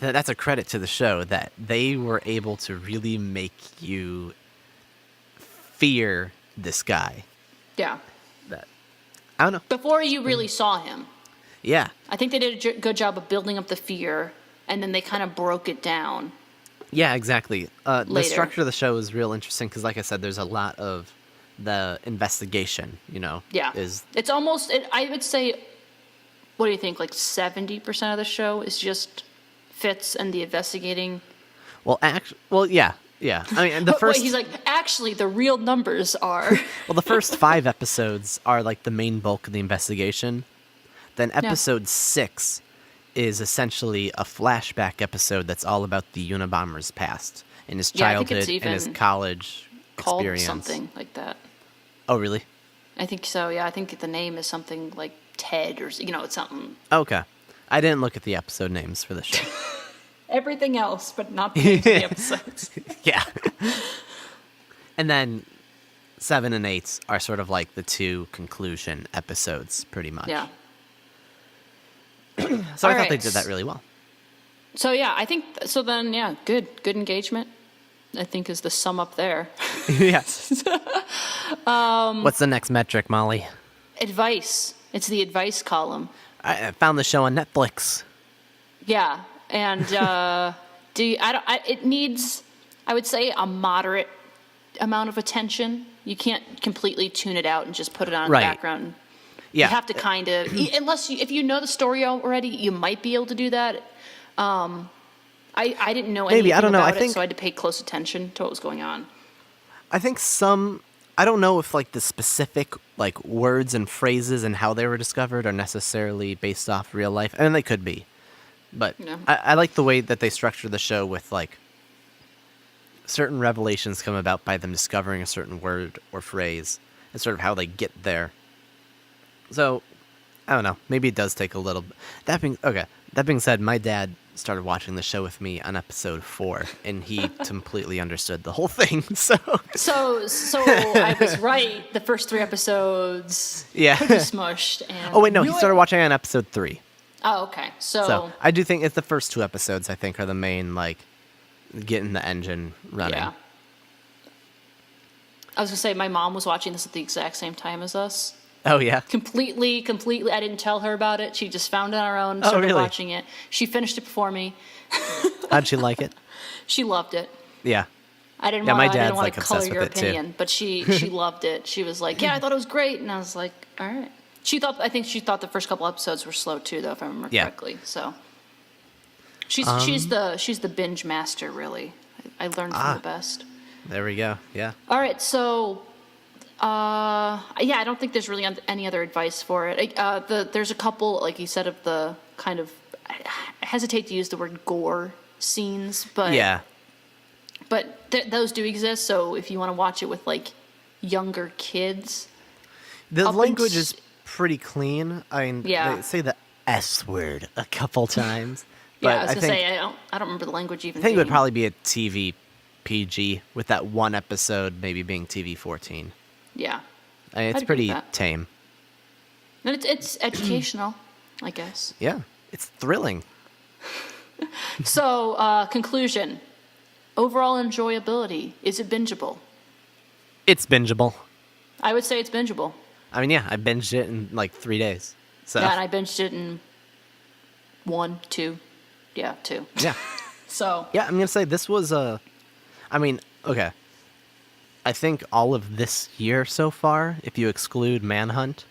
That's a credit to the show that they were able to really make you fear this guy. Yeah. That I don't know. Before you really saw him. Yeah, I think they did a good job of building up the fear, and then they kind of broke it down. yeah, exactly. The Later. structure of the show is real interesting because, like I said, there's a lot of the investigation. Yeah. is It's almost, I would say, what do you think, like 70% of the show is just Fitz and the investigating. yeah. I mean, the Wait, first he's like, actually, the real numbers are. well, the first 5 episodes are like the main bulk of the investigation. Then episode 6 is essentially a flashback episode that's all about the Unabomber's past and his Yeah, I think childhood it's and his even college called experience. something like that. Oh, really? I think so, yeah. I think the name is something like Ted or, it's something. Okay. I didn't look at the episode names for the show. Everything else, but not the names of the episodes. Yeah. And then 7 and 8 are sort of like the 2 conclusion episodes, pretty much. Yeah. So I All thought right. they did that really well. So, yeah, I think, so then, yeah, good engagement, I think is the sum up there. Yes. What's the next metric, Molly? Advice. It's the advice column. I found the show on Netflix. Yeah, and it needs. I would say a moderate amount of attention. You can't completely tune it out and just put it on in the background. Yeah. You have to kind of, if you know the story already, you might be able to do that. I didn't know anything about it, so I had to pay close attention to what was going on. I think I don't know if like the specific like words and phrases and how they were discovered are necessarily based off real life, and they could be. But I like the way that they structure the show with like certain revelations come about by them discovering a certain word or phrase and sort of how they get there. So, I don't know. Maybe it does take a little... That being said, my dad started watching the show with me on episode 4, and he completely understood the whole thing, so... So I was right. The first 3 episodes could be smushed. And oh, wait, no. He started watching on episode 3. Oh, okay. So I do think it's the first 2 episodes, I think, are the main, like, getting the engine running. Yeah. I was going to say, my mom was watching this at the exact same time as us. Oh, yeah? Completely. I didn't tell her about it. She just found it on her own and started watching it. She finished it before me. How'd she like it? She loved it. Yeah. I didn't want to color your opinion, but she loved it. She was like, yeah, I thought it was great. And I was like, all right. I think she thought the first couple episodes were slow too, though, if I remember correctly. So she's the binge master, really. I learned from the best. There we go. Yeah. All right. So, I don't think there's really any other advice for it. There's a couple, like you said, of the kind of, I hesitate to use the word gore scenes, but yeah. But those do exist. So if you want to watch it with like younger kids, the language is pretty clean. I mean, they say the S word a couple times. But I was gonna say I don't remember the language even. I think it would probably be a TV PG with that one episode maybe being TV 14. Yeah, I mean, it's pretty tame. And it's educational, I guess. Yeah, it's thrilling. So, conclusion. Overall enjoyability. Is it bingeable? It's bingeable. I would say it's bingeable. I mean, yeah, I binged it in like 3 days. So. Yeah, and I binged it in 1, 2. Yeah, 2. Yeah. So. Yeah, I'm going to say this was okay. I think all of this year so far, if you exclude Manhunt,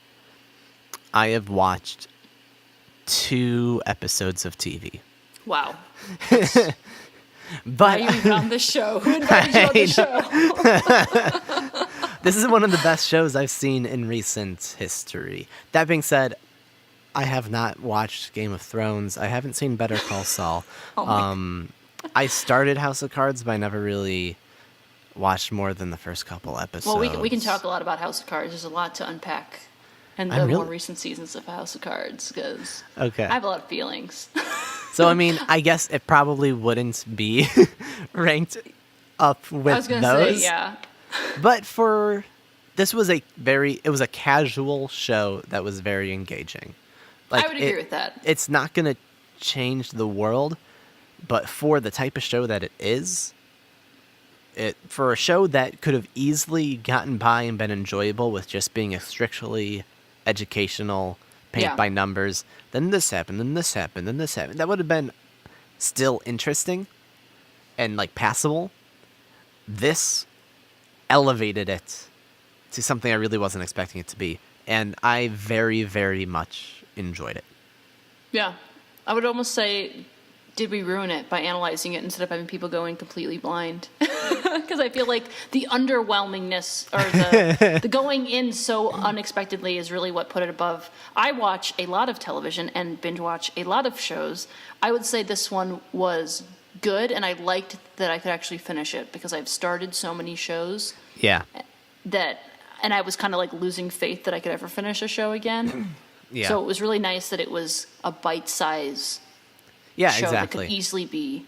I have watched 2 episodes of TV. Wow. But now you on the show. Who invited you on the show? This is one of the best shows I've seen in recent history. That being said, I have not watched Game of Thrones. I haven't seen Better Call Saul. I started House of Cards, but I never really watched more than the first couple episodes. Well, we can talk a lot about House of Cards. There's a lot to unpack in the more recent seasons of House of Cards, because I have a lot of feelings. So, I mean, I guess it probably wouldn't be ranked up with those. I was going to say, yeah. But this was it was a casual show that was very engaging. Like, I would agree with that. It's not going to change the world, but for the type of show that it is, for a show that could have easily gotten by and been enjoyable with just being a strictly educational, paint by numbers, then this happened, then this happened, then this happened. That would have been still interesting and like passable. This elevated it to something I really wasn't expecting it to be, and I very, very much enjoyed it. Yeah. I would almost say, did we ruin it by analyzing it instead of having people going completely blind? Because I feel like the underwhelmingness or the going in so unexpectedly is really what put it above. I watch a lot of television and binge watch a lot of shows. I would say this one was good, and I liked that I could actually finish it because I've started so many shows. Yeah. And I was kind of like losing faith that I could ever finish a show again. Yeah. So it was really nice that it was a bite-size show that could easily be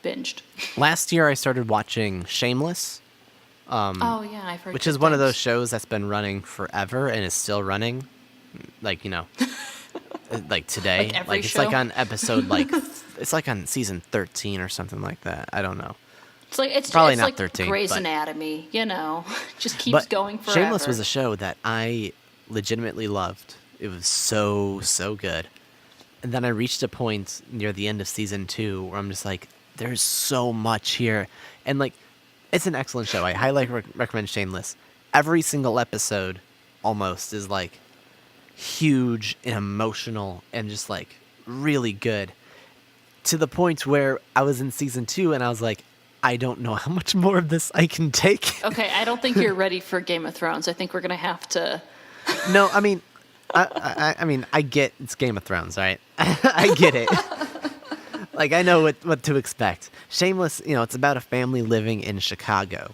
binged. Last year I started watching Shameless. Oh yeah, I've heard. Which is one of those shows that's been running forever and is still running, like like today. Like it's show? like on episode it's like on season 13 or something like that. I don't know. It's probably it's not like 13. Grey's Anatomy, just keeps going forever. Shameless was a show that I legitimately loved. It was so good. And then I reached a point near the end of season 2 where I'm just like, there's so much here, and like, it's an excellent show. I highly recommend Shameless. Every single episode, almost, is like huge and emotional and just like really good, to the point where I was in season 2 and I was like, I don't know how much more of this I can take. Okay, I don't think you're ready for Game of Thrones. I think we're gonna have to. No, I mean, I mean, I get it's Game of Thrones, right? I get it. Like, I know what to expect. Shameless, it's about a family living in Chicago.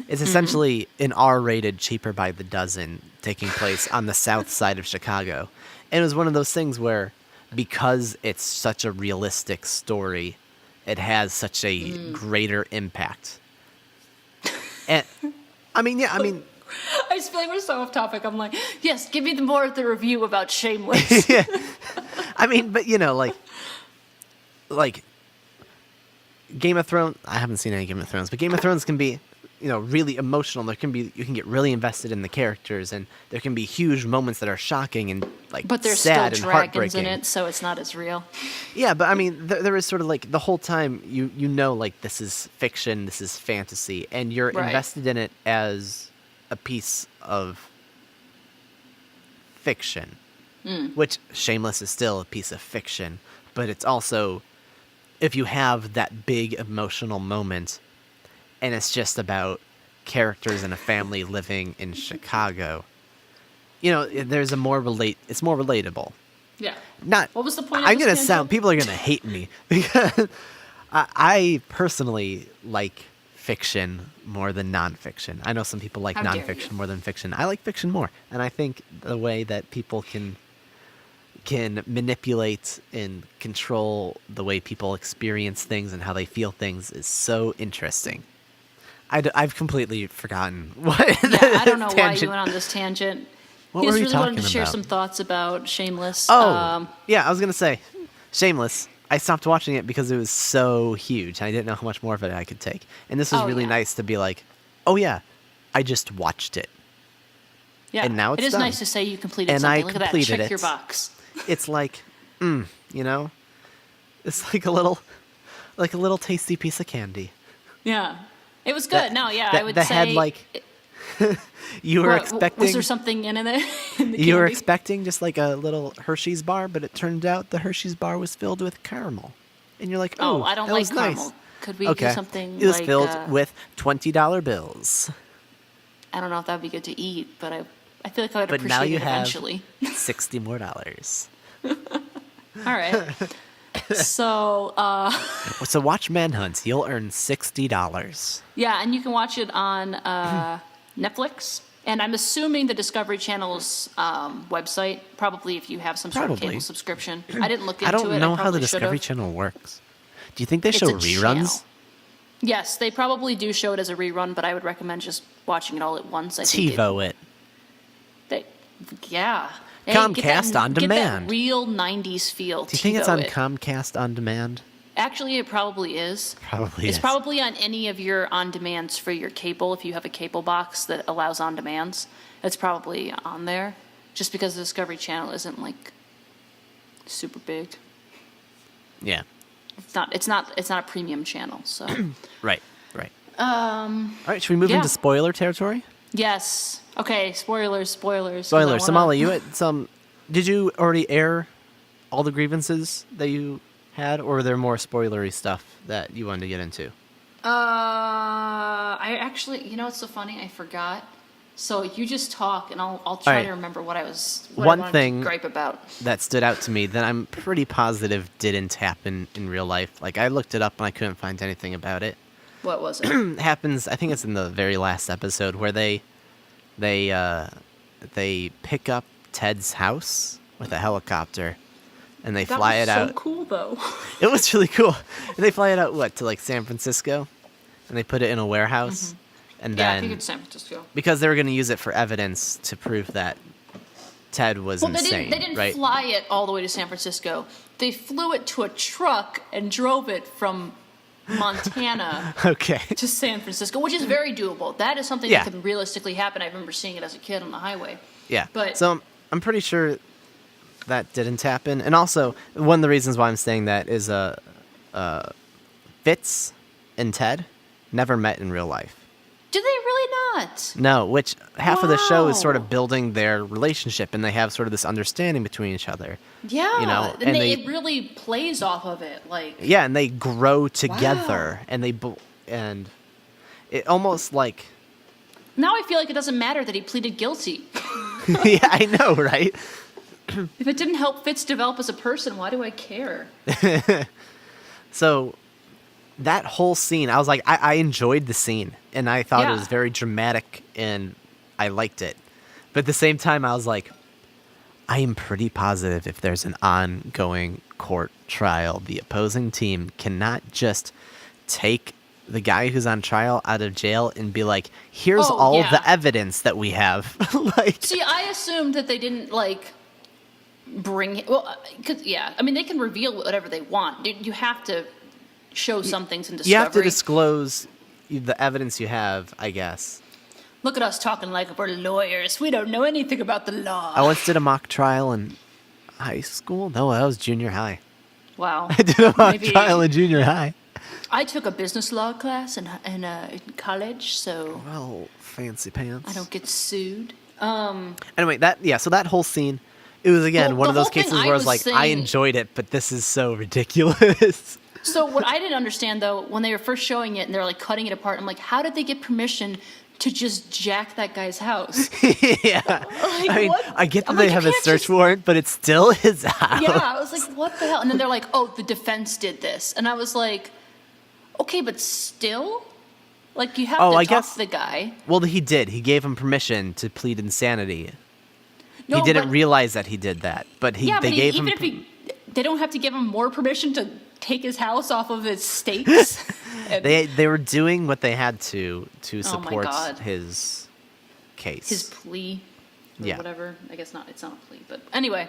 It's essentially an R-rated Cheaper by the Dozen taking place on the south side of Chicago. And it was one of those things where, because it's such a realistic story, it has such a greater impact. And I mean, I just feel like we're so off topic. I'm like, yes, give me more of the review about Shameless. yeah. I mean, but like Game of Thrones. I haven't seen any Game of Thrones, but Game of Thrones can be, really emotional. You can get really invested in the characters, and there can be huge moments that are shocking and like But there's sad still and dragons heartbreaking. in it, so it's not as real. Yeah, but I mean, there is sort of like the whole time like this is fiction, this is fantasy, and you're Right. invested in it as a piece of fiction, which Shameless is still a piece of fiction, but it's also, if you have that big emotional moment and it's just about characters and a family living in Chicago, there's it's more relatable. Yeah. Not. What was the point of I'm this gonna tangent? sound. People are gonna hate me because I personally like fiction more than nonfiction. I know some people like How dare nonfiction you. more than fiction. I like fiction more, and I think the way that people can manipulate and control the way people experience things and how they feel things is so interesting. I've completely forgotten what. Yeah, I don't know why tangent- you went on this tangent. What He were just we really wanted to talking share about? some thoughts about Shameless. Oh, yeah, I was gonna say, Shameless. I stopped watching it because it was so huge, and I didn't know how much more of it I could take. And this was Oh, really yeah. nice to be like, oh yeah, I just watched it. yeah, and now it it's is done. nice to say you completed And I something. Look at that. completed Check it. your box. It's like, it's like a little tasty piece of candy. Yeah, it was good. I would that say. had like, you were What, expecting. Was there something in it? In the You were candy? expecting just like a little Hershey's bar, but it turned out the Hershey's bar was filled with caramel, and you're like, Oh, oh, I don't that like was caramel. nice. Could we Okay. do something It was like? filled with $20 bills. I don't know if that'd be good to eat, but I feel like I would But appreciate now you it have eventually. $60 more. All right. So, So watch Manhunt. You'll earn $60. yeah, and you can watch it on Netflix. And I'm assuming the Discovery Channel's website, probably if you have some sort of Probably. cable subscription. I didn't look into I don't it. know I how the probably Discovery should've. Channel works. Do you think they It's show a reruns? channel. Yes, they probably do show it as a rerun, but I would recommend just watching it all at once. I think TiVo it. yeah. Hey, Comcast on Get demand. that real 90s feel. Do you think it's TiVo on it. Comcast on demand? Actually, it probably is. Probably It's is. probably on any of your on-demands for your cable. If you have a cable box that allows on-demands, it's probably on there. Just because the Discovery Channel isn't like super big. Yeah. It's not a premium channel. So Right. All right, should we move yeah. into spoiler territory? yes. Okay. Spoilers. 'cause Spoilers. I So wanna- Molly, you had some. Did you already air all the grievances that you had, or were there more spoilery stuff that you wanted to get into? I actually, it's so funny. I forgot. So you just talk, and I'll try right. to remember what I One wanted thing- to gripe about. That stood out to me that I'm pretty positive didn't happen in real life. Like, I looked it up and I couldn't find anything about it. What was it? It happens, I think it's in the very last episode, where they pick up Ted's house with a helicopter and they fly it out. So cool, though. It was really cool. And they fly it out to like San Francisco, and they put it in a warehouse, and Yeah, I then think it's San Francisco. because they were going to use it for evidence to prove that Ted was Well, insane, they didn't right? fly it all the way to San Francisco. They flew it to a truck and drove it from Montana Okay. to San Francisco, which is very doable. That is something Yeah. that can realistically happen. I remember seeing it as a kid on the highway. Yeah. But- so I'm pretty sure that didn't happen, and also one of the reasons why I'm saying that is Fitz and Ted never met in real life. Did they really not? No, which half of the show is sort Wow. of building their relationship, and they have sort of this understanding between each other. Yeah, You know, and and it really plays off of it. Like, Yeah, and they grow together, Wow. and and it almost like, now I feel like it doesn't matter that he pleaded guilty. yeah, I know, right? If it didn't help Fitz develop as a person, why do I care? So that whole scene, I was like, I enjoyed the scene, and I thought it Yeah. was very dramatic, and I liked it. But at the same time, I was like, I am pretty positive if there's an ongoing court trial, the opposing team cannot just take the guy who's on trial out of jail and be like, here's Oh, all yeah. the evidence that we have. Like, See, I assumed that they didn't like bring. Well, cause, yeah, I mean they can reveal whatever they want. You have to show some things in discovery. you have to disclose the evidence you have, I guess. Look at us talking like we're lawyers. We don't know anything about the law. I once did a mock trial in high school. No, that was junior high. Wow. I did a mock Maybe- trial in junior high. I took a business law class in college, so Well, fancy pants. I don't get sued. Anyway, so that whole scene, it was again Well, one of the those whole thing cases I where I was was like, I saying- enjoyed it, but this is so ridiculous. So what I didn't understand though, when they were first showing it and they're like cutting it apart, I'm like, how did they get permission to just jack that guy's house? Yeah. Like, I mean, what? I get that I'm they like, you have a can't search just- warrant, but it's still his house. Yeah, I was like, what the hell? And then they're like, oh, the defense did this. And I was like, okay, but still? Like, you have to I talk guess- to the guy. Well, he did. He gave him permission to plead insanity. No, he didn't but- realize that he did that, but Yeah, they but gave even him. if they don't have to give him more permission to take his house off of its stakes. And They were doing what they had to Oh my support God. his case. his plea or Yeah. whatever. I guess not. It's not a plea, but anyway,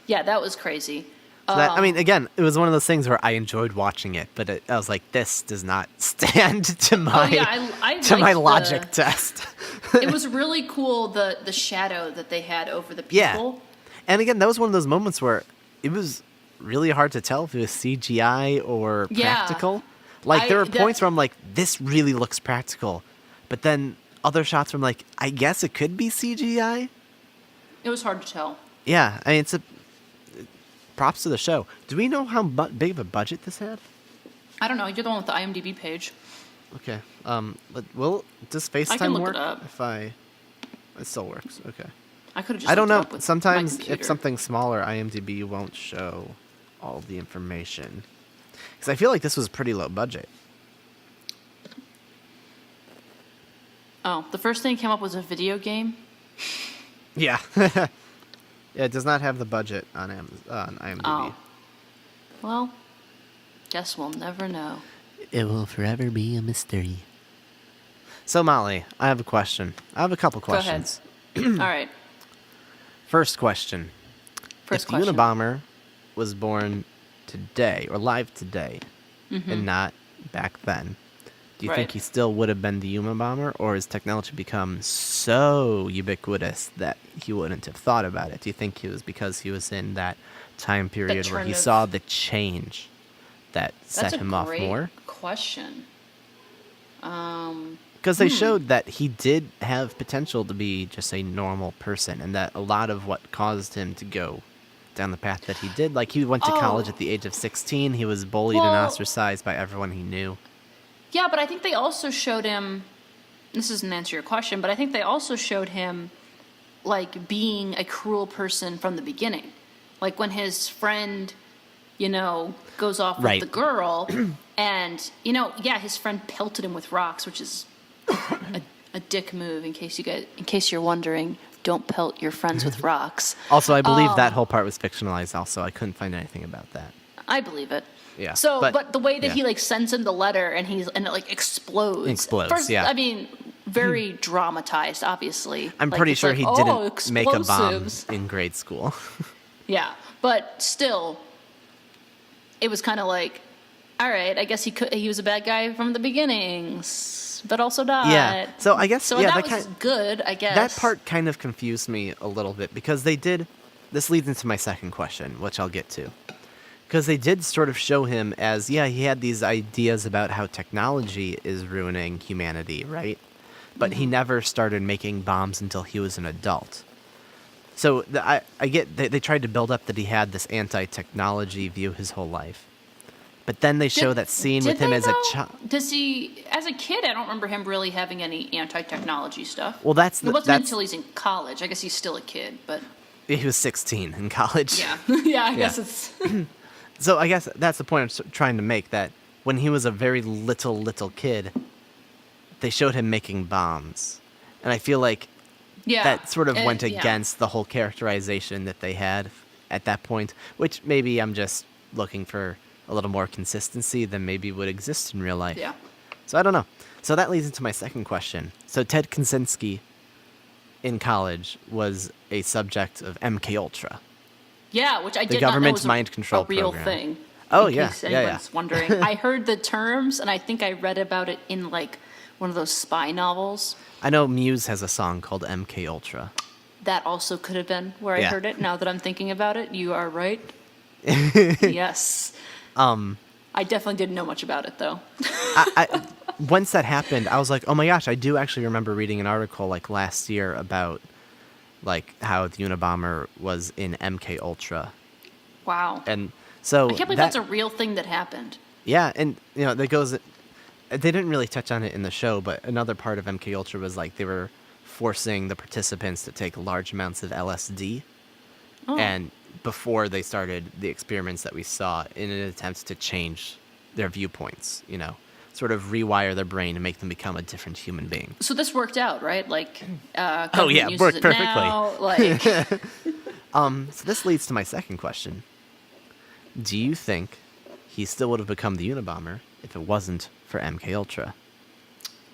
yeah, that was crazy. So that, I mean, again, it was one of those things where I enjoyed watching it, but I was like, this does not stand to my I to my liked logic test. It was really cool the shadow that they had over the people. Yeah. And again, that was one of those moments where it was really hard to tell if it was CGI or Yeah. practical. Like, there were that- points where I'm like, this really looks practical. But then other shots where I'm like, I guess it could be CGI. It was hard to tell. Yeah, I mean, props to the show. Do we know how big of a budget this had? I don't know. You're the one with the IMDb page. Okay. Does I can FaceTime look work? it up. It still works. Okay. I could have just. I don't looked it know. up with my Sometimes if computer. something's smaller, IMDb won't show all the information. Because I feel like this was pretty low budget. Oh, the first thing that came up was a video game. Yeah. Yeah, it does not have the budget on IMDb. Oh. Well, guess we'll never know. It will forever be a mystery. So, Molly, I have a question. I have a couple Go ahead. questions. All right. First question. First If the question. Unabomber was born today, or live today, Mm-hmm. and not back then, do you Right. think he still would have been the Unabomber, or has technology become so ubiquitous that he wouldn't have thought about it? Do you think it was because he was in that time period where turn he of- saw the change that set That's him a off great more? question. Because they showed that he did have potential to be just a normal person, and that a lot of what caused him to go down the path that he did, like he went to college Oh. at the age of 16, he was bullied and Well- ostracized by everyone he knew. Yeah, but I think they also showed him. This doesn't answer your question, but I think they also showed him like being a cruel person from the beginning. Like when his friend, goes off Right. with the girl, and yeah, his friend pelted him with rocks, which is a dick move. In case you're wondering, don't pelt your friends with rocks. Also, I believe that whole part was fictionalized also. I couldn't find anything about that. I believe it. Yeah, So, but- but the way that yeah. he like sends him the letter and it like explodes. Explodes, First, yeah. I mean, very dramatized, obviously. I'm Like, pretty it's sure like, he oh, didn't make a bomb explosives. in grade school. Yeah, but still, it was kind of like, all right, I guess he was a bad guy from the beginnings, but also not. Yeah, so I guess- so yeah, that that was good, I guess. That part kind of confused me a little bit because they did. This leads into my second question, which I'll get to. Because they did sort of show him as, yeah, he had these ideas about how technology is ruining humanity, right? But he never started making bombs until he was an adult. So I get they tried to build up that he had this anti-technology view his whole life. But then they show that scene with him as a child. Does he, as a kid, I don't remember him really having any anti-technology stuff. Well, it wasn't until he's in college. I guess he's still a kid, but... He was 16 in college. Yeah, yeah, I guess it's... So I guess that's the point I'm trying to make, that when he was a very little kid, they showed him making bombs. And I feel like that sort of went against the whole characterization that they had at that point, which maybe I'm just looking for a little more consistency than maybe would exist in real life. Yeah. So I don't know. So that leads into my second question. So Ted Kaczynski in college was a subject of MK Ultra. Yeah, which I the did not know government's was mind control a real program. thing. Oh, in yeah, case yeah, anyone's wondering. I heard the terms, and I think I read about it in like one of those spy novels. I know Muse has a song called MK Ultra. That also could have been where I Yeah. heard it. Now that I'm thinking about it, you are right. Yes. I definitely didn't know much about it, though. Once that happened, I was like, oh my gosh, I do actually remember reading an article like last year about like how the Unabomber was in MK Ultra. Wow. And so I can't believe that's a real thing that happened. Yeah, and you know, that goes. They didn't really touch on it in the show, but another part of MK Ultra was like they were forcing the participants to take large amounts of LSD, and before they started the experiments that we saw in an attempt to change their viewpoints, you know, sort of rewire their brain and make them become a different human being. So this worked out, right? Like, Oh yeah, uses worked it perfectly. now, like, So this leads to my second question. Do you think he still would have become the Unabomber if it wasn't for MK Ultra?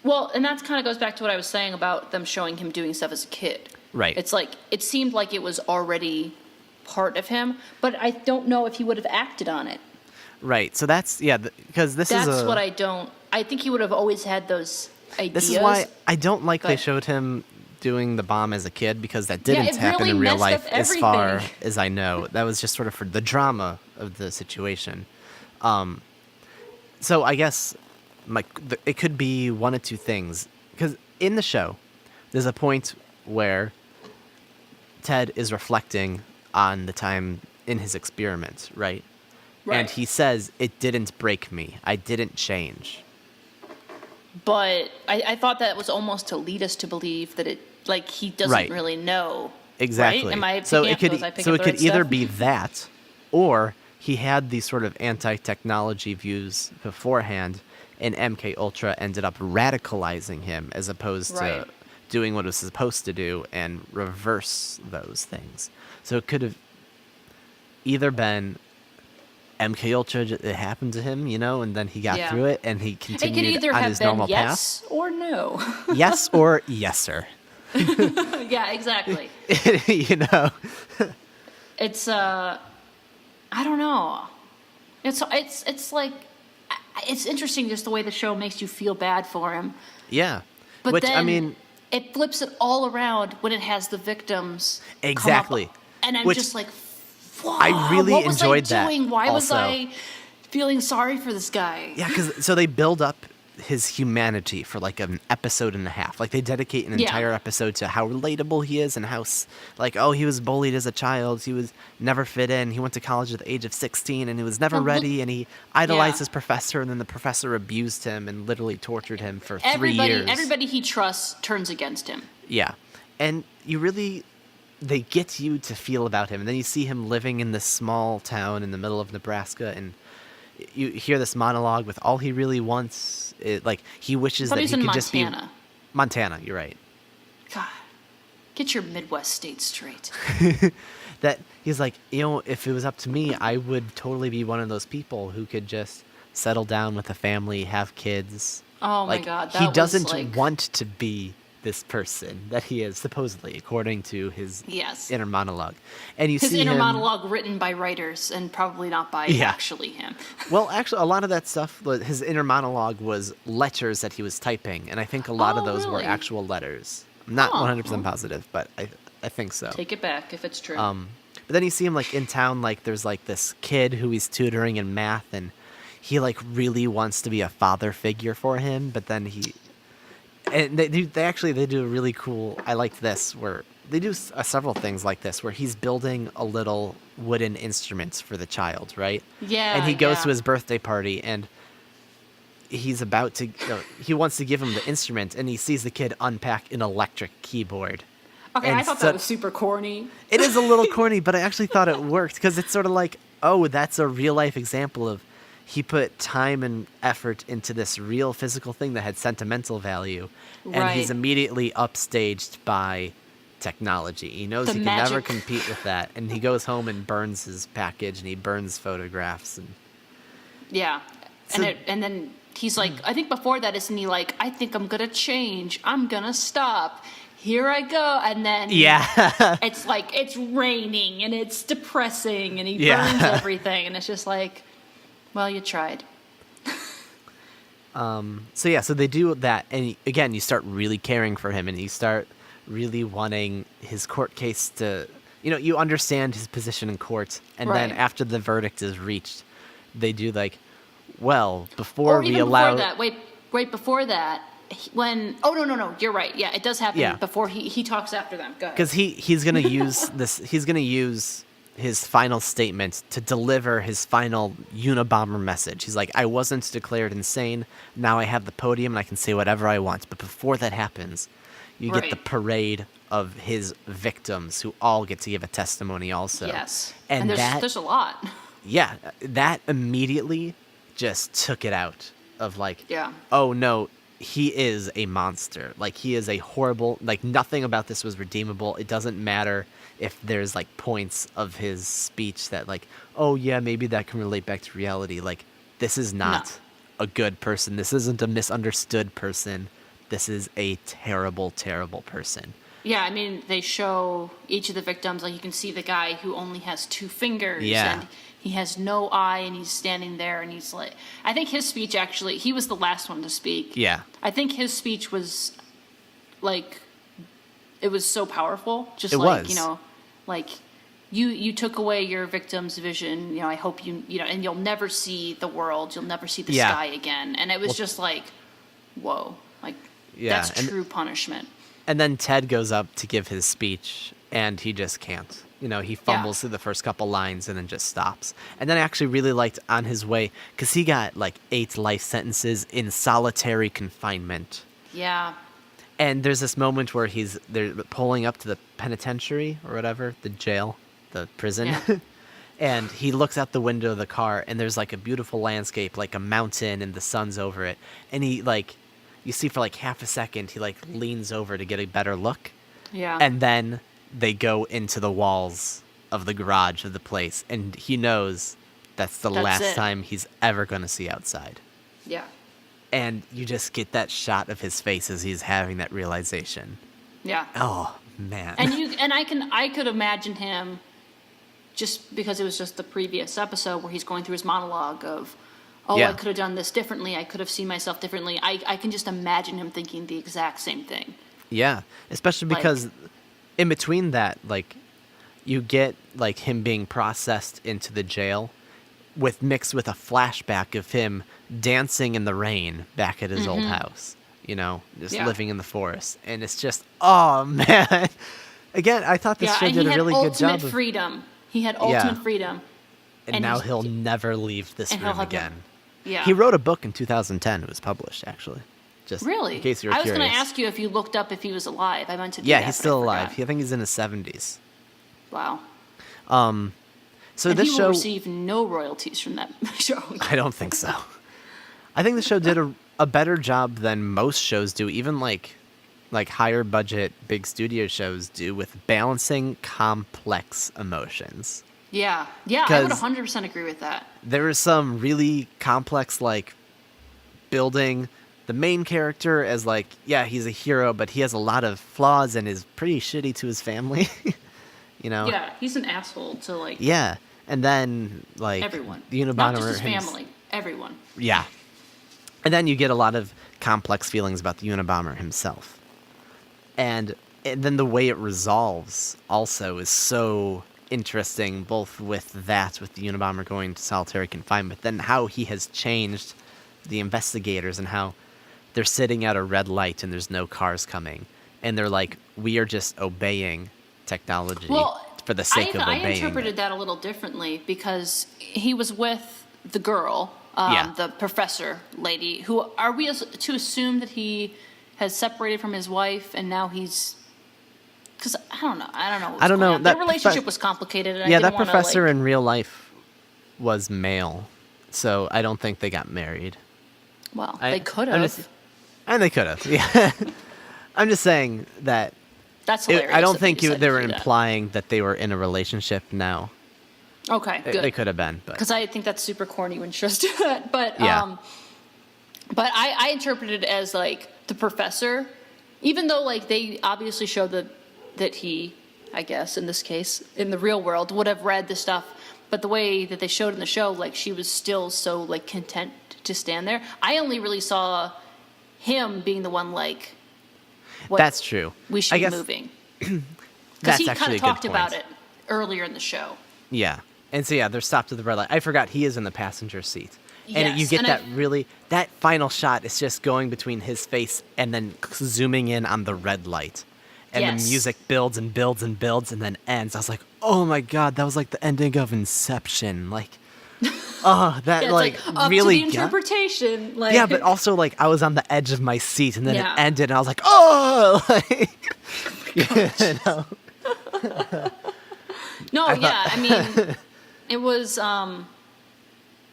well, and that kind of goes back to what I was saying about them showing him doing stuff as a kid. Right. It's like it seemed like it was already part of him, but I don't know if he would have acted on it. Right. So that's because this That's is what I don't. I think he would have always had those ideas. This is why I don't like they but- showed him doing the bomb as a kid, because that didn't it happen really in real messed life up as far everything. as I know. That was just sort of for the drama of the situation. So I guess it could be one of two things. Because in the show, there's a point where Ted is reflecting on the time in his experiment, right? Right. And he says, "It didn't break me. I didn't change." But I thought that was almost to lead us to believe that it, like, he doesn't Right. really know. Exactly. Right? Am I so picking it up could those? I pick so up it the could right either stuff? be that, or he had these sort of anti-technology views beforehand, and MK Ultra ended up radicalizing him as opposed Right. to doing what it was supposed to do and reverse those things. So it could have either been MK Ultra, it happened to him, you know, and then he got Yeah. through it and he It could continued either on have his been normal yes or no. path. Yes or yes, sir. Yeah, exactly. You know. It's I don't know. It's like it's interesting just the way the show makes you feel bad for him. Yeah. But Which then I mean, it flips it all around when it has the victims come up, Exactly. and I'm Which just like, whoa, I really what was enjoyed I that doing? Why was also. I feeling sorry for this guy? yeah, because so they build up his humanity for like an episode and a half. Like they dedicate an Yeah. entire episode to how relatable he is and how like, oh, he was bullied as a child. He was never fit in. He went to college at the age of 16 and he was never Well, look- ready. And he idolized Yeah. his professor, and then the professor abused him and literally tortured him for 3 years. Everybody he trusts turns against him. Yeah. And they get you to feel about him. And then you see him living in this small town in the middle of Nebraska, and you hear this monologue with all he really wants. Like, he wishes But that he's he in could just be... Montana. Montana, you're right. God, get your Midwest state straight. That he's like, you know, if it was up to me, I would totally be one of those people who could just settle down with a family, have kids. Oh my Like, God, he that doesn't was like, want to be this person that he is, supposedly, according to his yes. inner monologue. And you His see inner him, monologue written by writers and probably not by Yeah. actually him. Well, actually, a lot of that stuff, his inner monologue was letters that he was typing, and I think a lot of Oh, those were really? actual letters. I'm not Oh, 100% positive, but I think so. Take it back if it's true. But then you see him like in town, like there's like this kid who he's tutoring in math, and he like really wants to be a father figure for him. But then they do a really cool. I liked this where they do several things like this where he's building a little wooden instrument for the child, right? Yeah. And he goes to his birthday party and he's about to he wants to give him the instrument, and he sees the kid unpack an electric keyboard. Okay, And I thought that was super corny. It is a little corny, but I actually thought it worked because it's sort of like, oh, that's a real life example of he put time and effort into this real physical thing that had sentimental value, and Right. he's immediately upstaged by technology. He knows The he can never magic. compete with that, and he goes home and burns his package, and he burns photographs, and Yeah. So- And then he's like, I think before that, isn't he like, I think I'm going to change. I'm going to stop. Here I go. And then yeah. it's like, it's raining and it's depressing and he Yeah. burns everything. And it's just like, well, you tried. So they do that, and again, you start really caring for him, and you start really wanting his court case to, you understand his position in court, and then Right. after the verdict is reached, they do like, well, before Or we even allow, before that, wait, before that, no, you're right. Yeah, it does happen Yeah. before he talks after them. Go ahead. because he's gonna use this, he's gonna use his final statement to deliver his final Unabomber message. He's like, I wasn't declared insane. Now I have the podium and I can say whatever I want. But before that happens, you get the Right. parade of his victims who all get to give a testimony also. Yes. And there's a lot. yeah, that immediately just took it out of like, Yeah. oh no, he is a monster. Like, he is a horrible, like, nothing about this was redeemable. It doesn't matter if there's like points of his speech that like, oh yeah, maybe that can relate back to reality. Like, this is not a good person. This isn't a misunderstood person. This is a terrible, terrible person. Yeah, I mean, they show each of the victims, like you can see the guy who only has 2 fingers Yeah. and he has no eye and he's standing there and he's like, I think his speech actually, he was the last one to speak. Yeah. I think his speech was like, it was so powerful. Just It like, was. like you took away your victim's vision, I hope and you'll never see the world, you'll never see the Yeah. sky again. And it was just like, whoa, like Yeah, that's and- true punishment. And then Ted goes up to give his speech, and he just can't. He fumbles through the first couple lines and then just stops. And then I actually really liked on his way, because he got like 8 life sentences in solitary confinement. Yeah. And there's this moment where they're pulling up to the penitentiary or whatever, the jail, the prison. Yeah. And he looks out the window of the car, and there's like a beautiful landscape, like a mountain, and the sun's over it. And he like, you see for like half a second, he like leans over to get a better look. Yeah. And then they go into the walls of the garage of the place, and he knows that's the That's last it. time he's ever going to see outside. yeah. And you just get that shot of his face as he's having that realization. Yeah. Oh, man. And I could imagine him, just because it was just the previous episode where he's going through his monologue of, oh, Yeah. I could have done this differently. I could have seen myself differently. I can just imagine him thinking the exact same thing. Yeah, especially Like- because in between that, like, you get like him being processed into the jail mixed with a flashback of him dancing in the rain back at his old house, just Yeah. living in the forest. And it's just, oh man. Again, I thought this show and did he a had really good ultimate job of, freedom. He had ultimate freedom. and now he's- he'll never leave this and he'll room have the- again. Yeah. He wrote a book in 2010. It was published, actually. Just Really? in case you were I was curious. going to ask you if you looked up if he was alive. I meant to do Yeah, that, he's but I still alive. forgot. I think he's in his 70s. Wow. So And this he show, will receive no royalties from that show. I don't think so. I think the show did a better job than most shows do, even like higher budget big studio shows do, with balancing complex emotions. Yeah. Yeah, I would 'Cause- 100% agree with that. There is some really complex, like, building the main character as like, yeah, he's a hero, but he has a lot of flaws and is pretty shitty to his family. Yeah, he's an asshole to like Yeah. And then like everyone. the Unabomber Not just his hims- family. Everyone. Yeah. And then you get a lot of complex feelings about the Unabomber himself. And then the way it resolves also is so interesting, both with the Unabomber going to solitary confinement, then how he has changed the investigators and how they're sitting at a red light and there's no cars coming. And they're like, we are just obeying technology for the sake of obeying I interpreted that a little differently because he was with the girl, the professor lady, who are we to assume that he has separated from his wife and now he's... Because I don't know. I don't know. Their relationship was complicated. And that professor in real life was male, so I don't think they got married. Well, they could have. And they could have. Yeah. I'm just saying that. That's hilarious. I don't think they were implying that they were in a relationship now. Okay, good. They could have been, but because I think that's super corny when shows do that. But yeah. But I interpreted it as like the professor, even though like they obviously show that he, I guess in this case, in the real world, would have read the stuff, but the way that they showed in the show, like she was still so like content to stand there. I only really saw him being the one like. That's true. We should be moving. Because he kind of talked about it earlier in the show. Yeah, and so they're stopped at the red light. I forgot he is in the passenger seat. And yes, you get that final shot is just going between his face and then zooming in on the red light. And the music builds and builds and builds and then ends. I was like, oh my God, that was like the ending of Inception. Like, oh, that up really to the interpretation. Like, yeah, but also like I was on the edge of my seat and then it ended and I was like, oh, like, you know. I mean, it was, and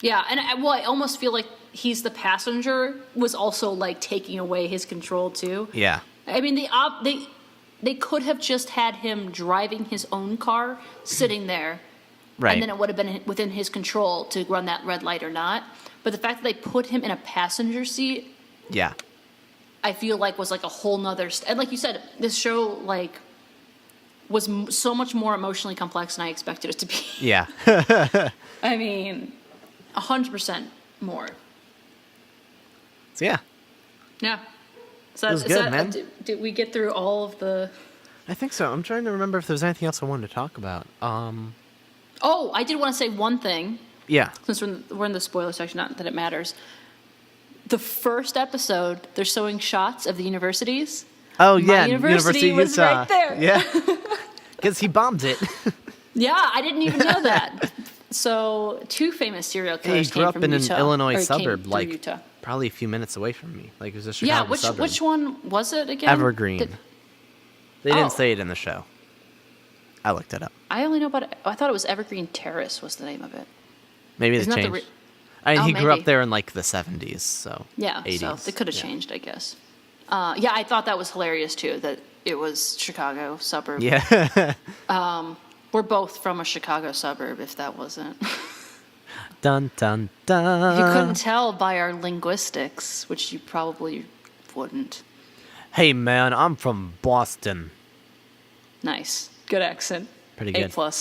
I almost feel like he's the passenger was also like taking away his control too. Yeah. I mean, they could have just had him driving his own car, sitting there, right, and then it would have been within his control to run that red light or not. But the fact that they put him in a passenger seat, I feel like was like a whole nother. And like you said, this show like was so much more emotionally complex than I expected it to be. Yeah. I mean, 100% more. So yeah. Yeah. So it was good, man. Did we get through all of the... I think so. I'm trying to remember if there's anything else I wanted to talk about. Oh, I did want to say one thing. Yeah. Since we're in the spoiler section, not that it matters. The first episode, they're showing shots of the universities. Oh, yeah. My university was right there. Yeah. Because he bombed it. Yeah, I didn't even know that. So, two famous serial killers came from Utah. He grew up in an Illinois suburb, like Utah. Probably a few minutes away from me. Like it was a Chicago suburb. Which one was it again? Evergreen. They didn't say it in the show. I looked it up. I only know about it. I thought it was Evergreen Terrace was the name of it. Maybe they changed. He grew up there in like the 70s, so 80s. So they could have changed, I guess. I thought that was hilarious too, that it was Chicago suburb. Yeah. We're both from a Chicago suburb, if that wasn't. Dun, dun, dun. If you couldn't tell by our linguistics, which you probably wouldn't. Hey, man, I'm from Boston. Nice. Good accent. Pretty good. A+.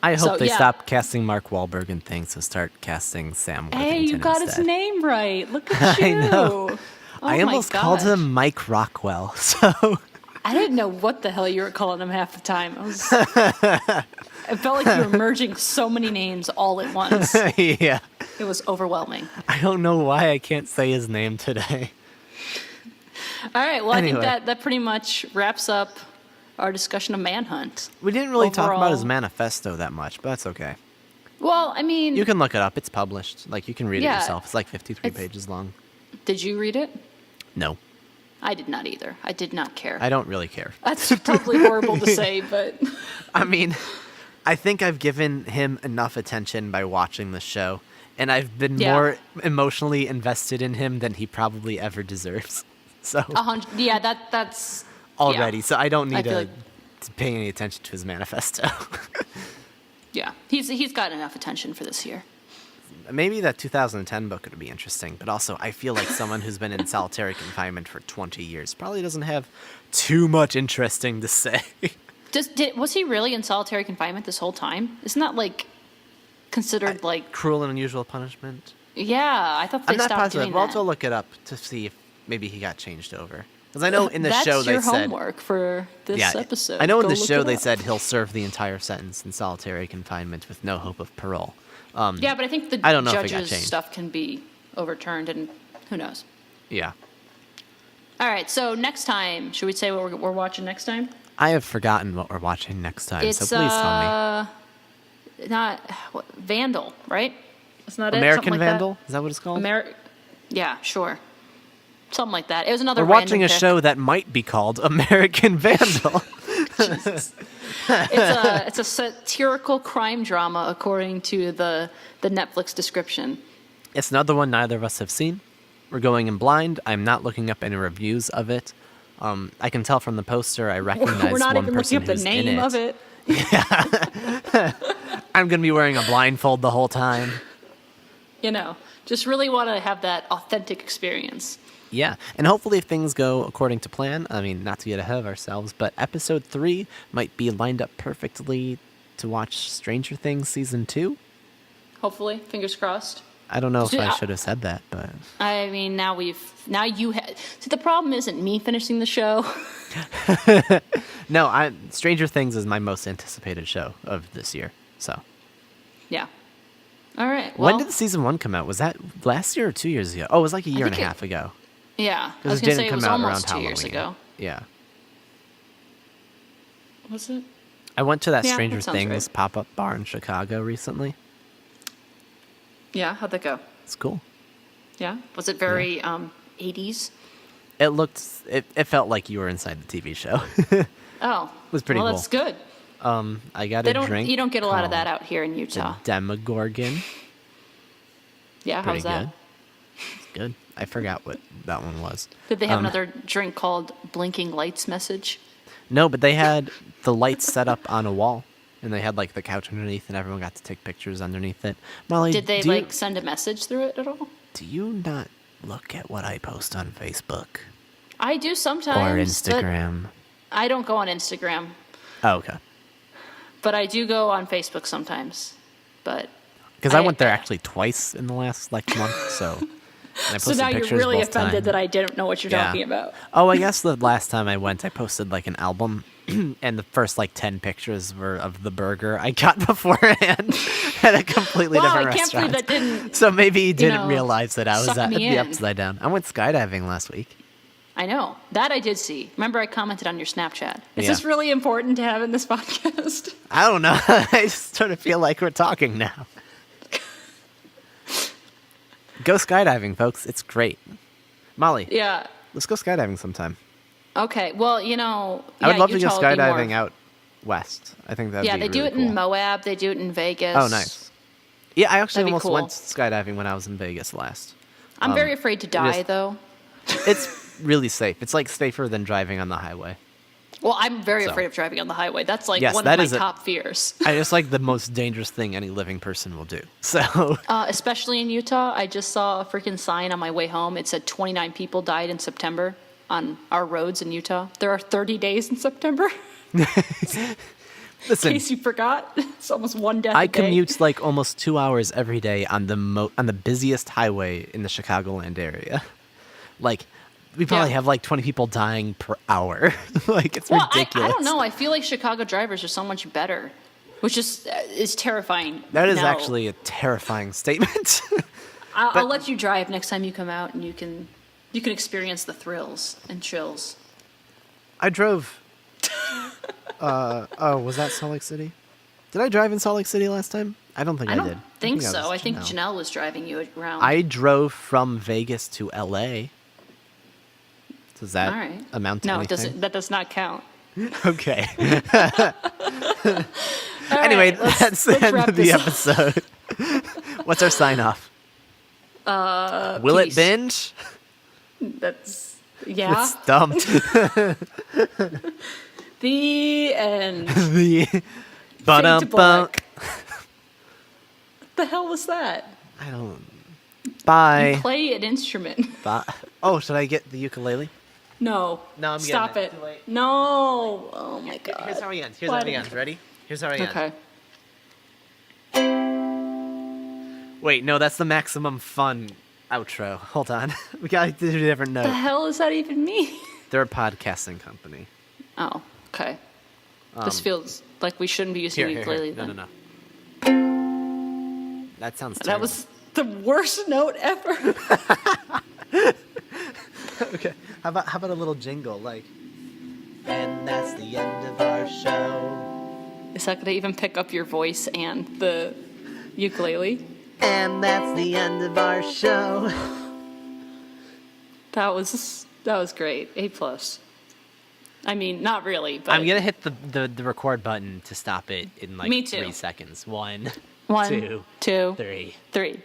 I hope they stop casting Mark Wahlberg and things and start casting Sam Worthington Hey, you got instead. his name right. Look at you. I know. Oh I almost called him Mike Rockwell, so... I didn't know what the hell you were calling him half the time. I felt like you were merging so many names all at once. Yeah. It was overwhelming. I don't know why I can't say his name today. All right, well, anyway. I think that pretty much wraps up our discussion of Manhunt. We didn't really talk about his manifesto that much, but that's okay. Well, I mean... You can look it up. It's published. Like, you can read it yourself. It's like 53 pages long. Did you read it? No. I did not either. I did not care. I don't really care. That's probably horrible to say, but... I mean, I think I've given him enough attention by watching the show, and I've been more emotionally invested in him than he probably ever deserves. So... that's... Already, so I don't need to pay any attention to his manifesto. Yeah, he's gotten enough attention for this year. Maybe that 2010 book would be interesting, but also I feel like someone who's been in solitary confinement for 20 years probably doesn't have too much interesting to say. Was he really in solitary confinement this whole time? Isn't that like considered like cruel and unusual punishment? Yeah, I thought they stopped doing that. We'll have to look it up to see if maybe he got changed over. Because I know in the That's show they your said, homework for this episode. I know in Go the look show it they up. said he'll serve the entire sentence in solitary confinement with no hope of parole. Yeah, but I think the I don't know if it got judge's changed. stuff can be overturned, and who knows. Yeah. All right, so next time, should we say what we're watching next time? I have forgotten what we're watching next time, It's so please tell me. not Vandal, right? It's not American it? Vandal? Is that what it's called? Yeah, sure. Something like that. It was another We're watching a random pick. show that might be called American Vandal. It's a satirical crime drama, according to the Netflix description. It's another one neither of us have seen. We're going in blind. I'm not looking up any reviews of it. I can tell from the poster I recognize We're not one even person looking up who's the in name it. of it. I'm going to be wearing a blindfold the whole time. You know, just really want to have that authentic experience. Yeah, and hopefully if things go according to plan, I mean, not to get ahead of ourselves, but episode 3 might be lined up perfectly to watch Stranger Things season 2. Hopefully, fingers crossed. I don't know if Yeah. I should have said that, but I mean, now you see, the problem isn't me finishing the show. no, Stranger Things is my most anticipated show of this year. So, Yeah. All right. Well, when did season 1 come out? Was that last year or 2 years ago? Oh, it was like a year and a think half ago. yeah, I Because was it going to didn't say it come was out almost around 2 years Halloween. ago. Yeah. Was it? I went to that Yeah, Stranger that sounds Things right. pop-up bar in Chicago recently. Yeah, how'd that go? It's cool. Yeah? Was it very 80s? It felt like you were inside the TV show. Oh. was pretty well, cool. that's good. I got a drink. You don't get a lot of called that out here in the Utah. Demogorgon. Yeah, Pretty how's that? good. It's good. I forgot what that one was. Did they have another drink called Blinking Lights Message? No, but they had the lights set up on a wall, and they had like the couch underneath, and everyone got to take pictures underneath it. Molly, Did they do you- send a message through it at all? Do you not look at what I post on Facebook I do sometimes. or but Instagram? I don't go on Instagram, Oh, okay. but I do go on Facebook sometimes. But Because I went there actually twice in the last month, so. And I so posted now you're pictures really both offended times. that I didn't know what you're Yeah. talking about. Oh, I guess the last time I went, I posted an album, and the first 10 pictures were of the burger I got beforehand at a completely Wow, different I can't restaurant. believe that didn't. So maybe you didn't know, realize that I was suck at me the in. upside down. I went skydiving last week. I know that I did see. Remember, I commented on your Snapchat. Is Yeah. this really important to have in this podcast? I don't know. I just sort of feel like we're talking now. Go skydiving, folks. It's great. Molly, Yeah. let's go skydiving sometime. Okay. Well, I would love to Utah go would be more- skydiving out west. I think that would Yeah, be they do really it cool. in Moab. They do it in Vegas. Oh, nice. Yeah, I actually That'd be almost cool. went skydiving when I was in Vegas last. I'm very afraid to die, just- though. It's really safe. It's safer than driving on the highway. Well, I'm very So- afraid of driving on the highway. That's Yes, one that of is my a- top fears. I just the most dangerous thing any living person will do. So Especially in Utah. I just saw a freaking sign on my way home. It said 29 people died in September on our roads in Utah. There are 30 days in September. In listen, case you forgot, it's almost one death I a day. commute almost 2 hours every day on the busiest highway in the Chicagoland area. We probably Yeah. have 20 people dying per hour. It's Well, ridiculous. I don't know. I feel like Chicago drivers are so much better, which is terrifying. That is now. actually a terrifying statement. I'll let you drive next time you come out, and you can experience the thrills and chills. I drove. Was that Salt Lake City? Did I drive in Salt Lake City last time? I don't think I, I don't did. think was so. I think Janelle. Janelle was driving you around. I drove from Vegas to LA. Does that All right. amount to No, it anything? doesn't. That does not count. Okay. All Anyway, right, let's that's the end wrap of the this up. episode. What's our sign off? Will peace. it binge? That's yeah. It's stumped. The end. the Fade to Ba-dum-bum. black. What the hell was that? I don't. Bye. Play an instrument. Bye. Oh, should I get the ukulele? No. No, I'm getting Stop it. it. Too late. No. Oh my god. Here's how he ends. Here's Why how he did- ends. Ready? Here's how he ends. Okay. Wait, no, that's the maximum fun outro. Hold on. We gotta do a different The note. hell does that even mean? They're a podcasting company. Oh, okay. This feels like we shouldn't be using Here. ukulele No, then. no. That sounds That terrible. was the worst note ever. Okay. How about a little jingle like? And that's the end of our show. Is that going to even pick up your voice and the ukulele? And that's the end of our show. That was great. A+. I mean, not really, but I'm gonna hit the record button to stop it in like Me too. 3 seconds. 1, 1, 2, 2, 3. 3.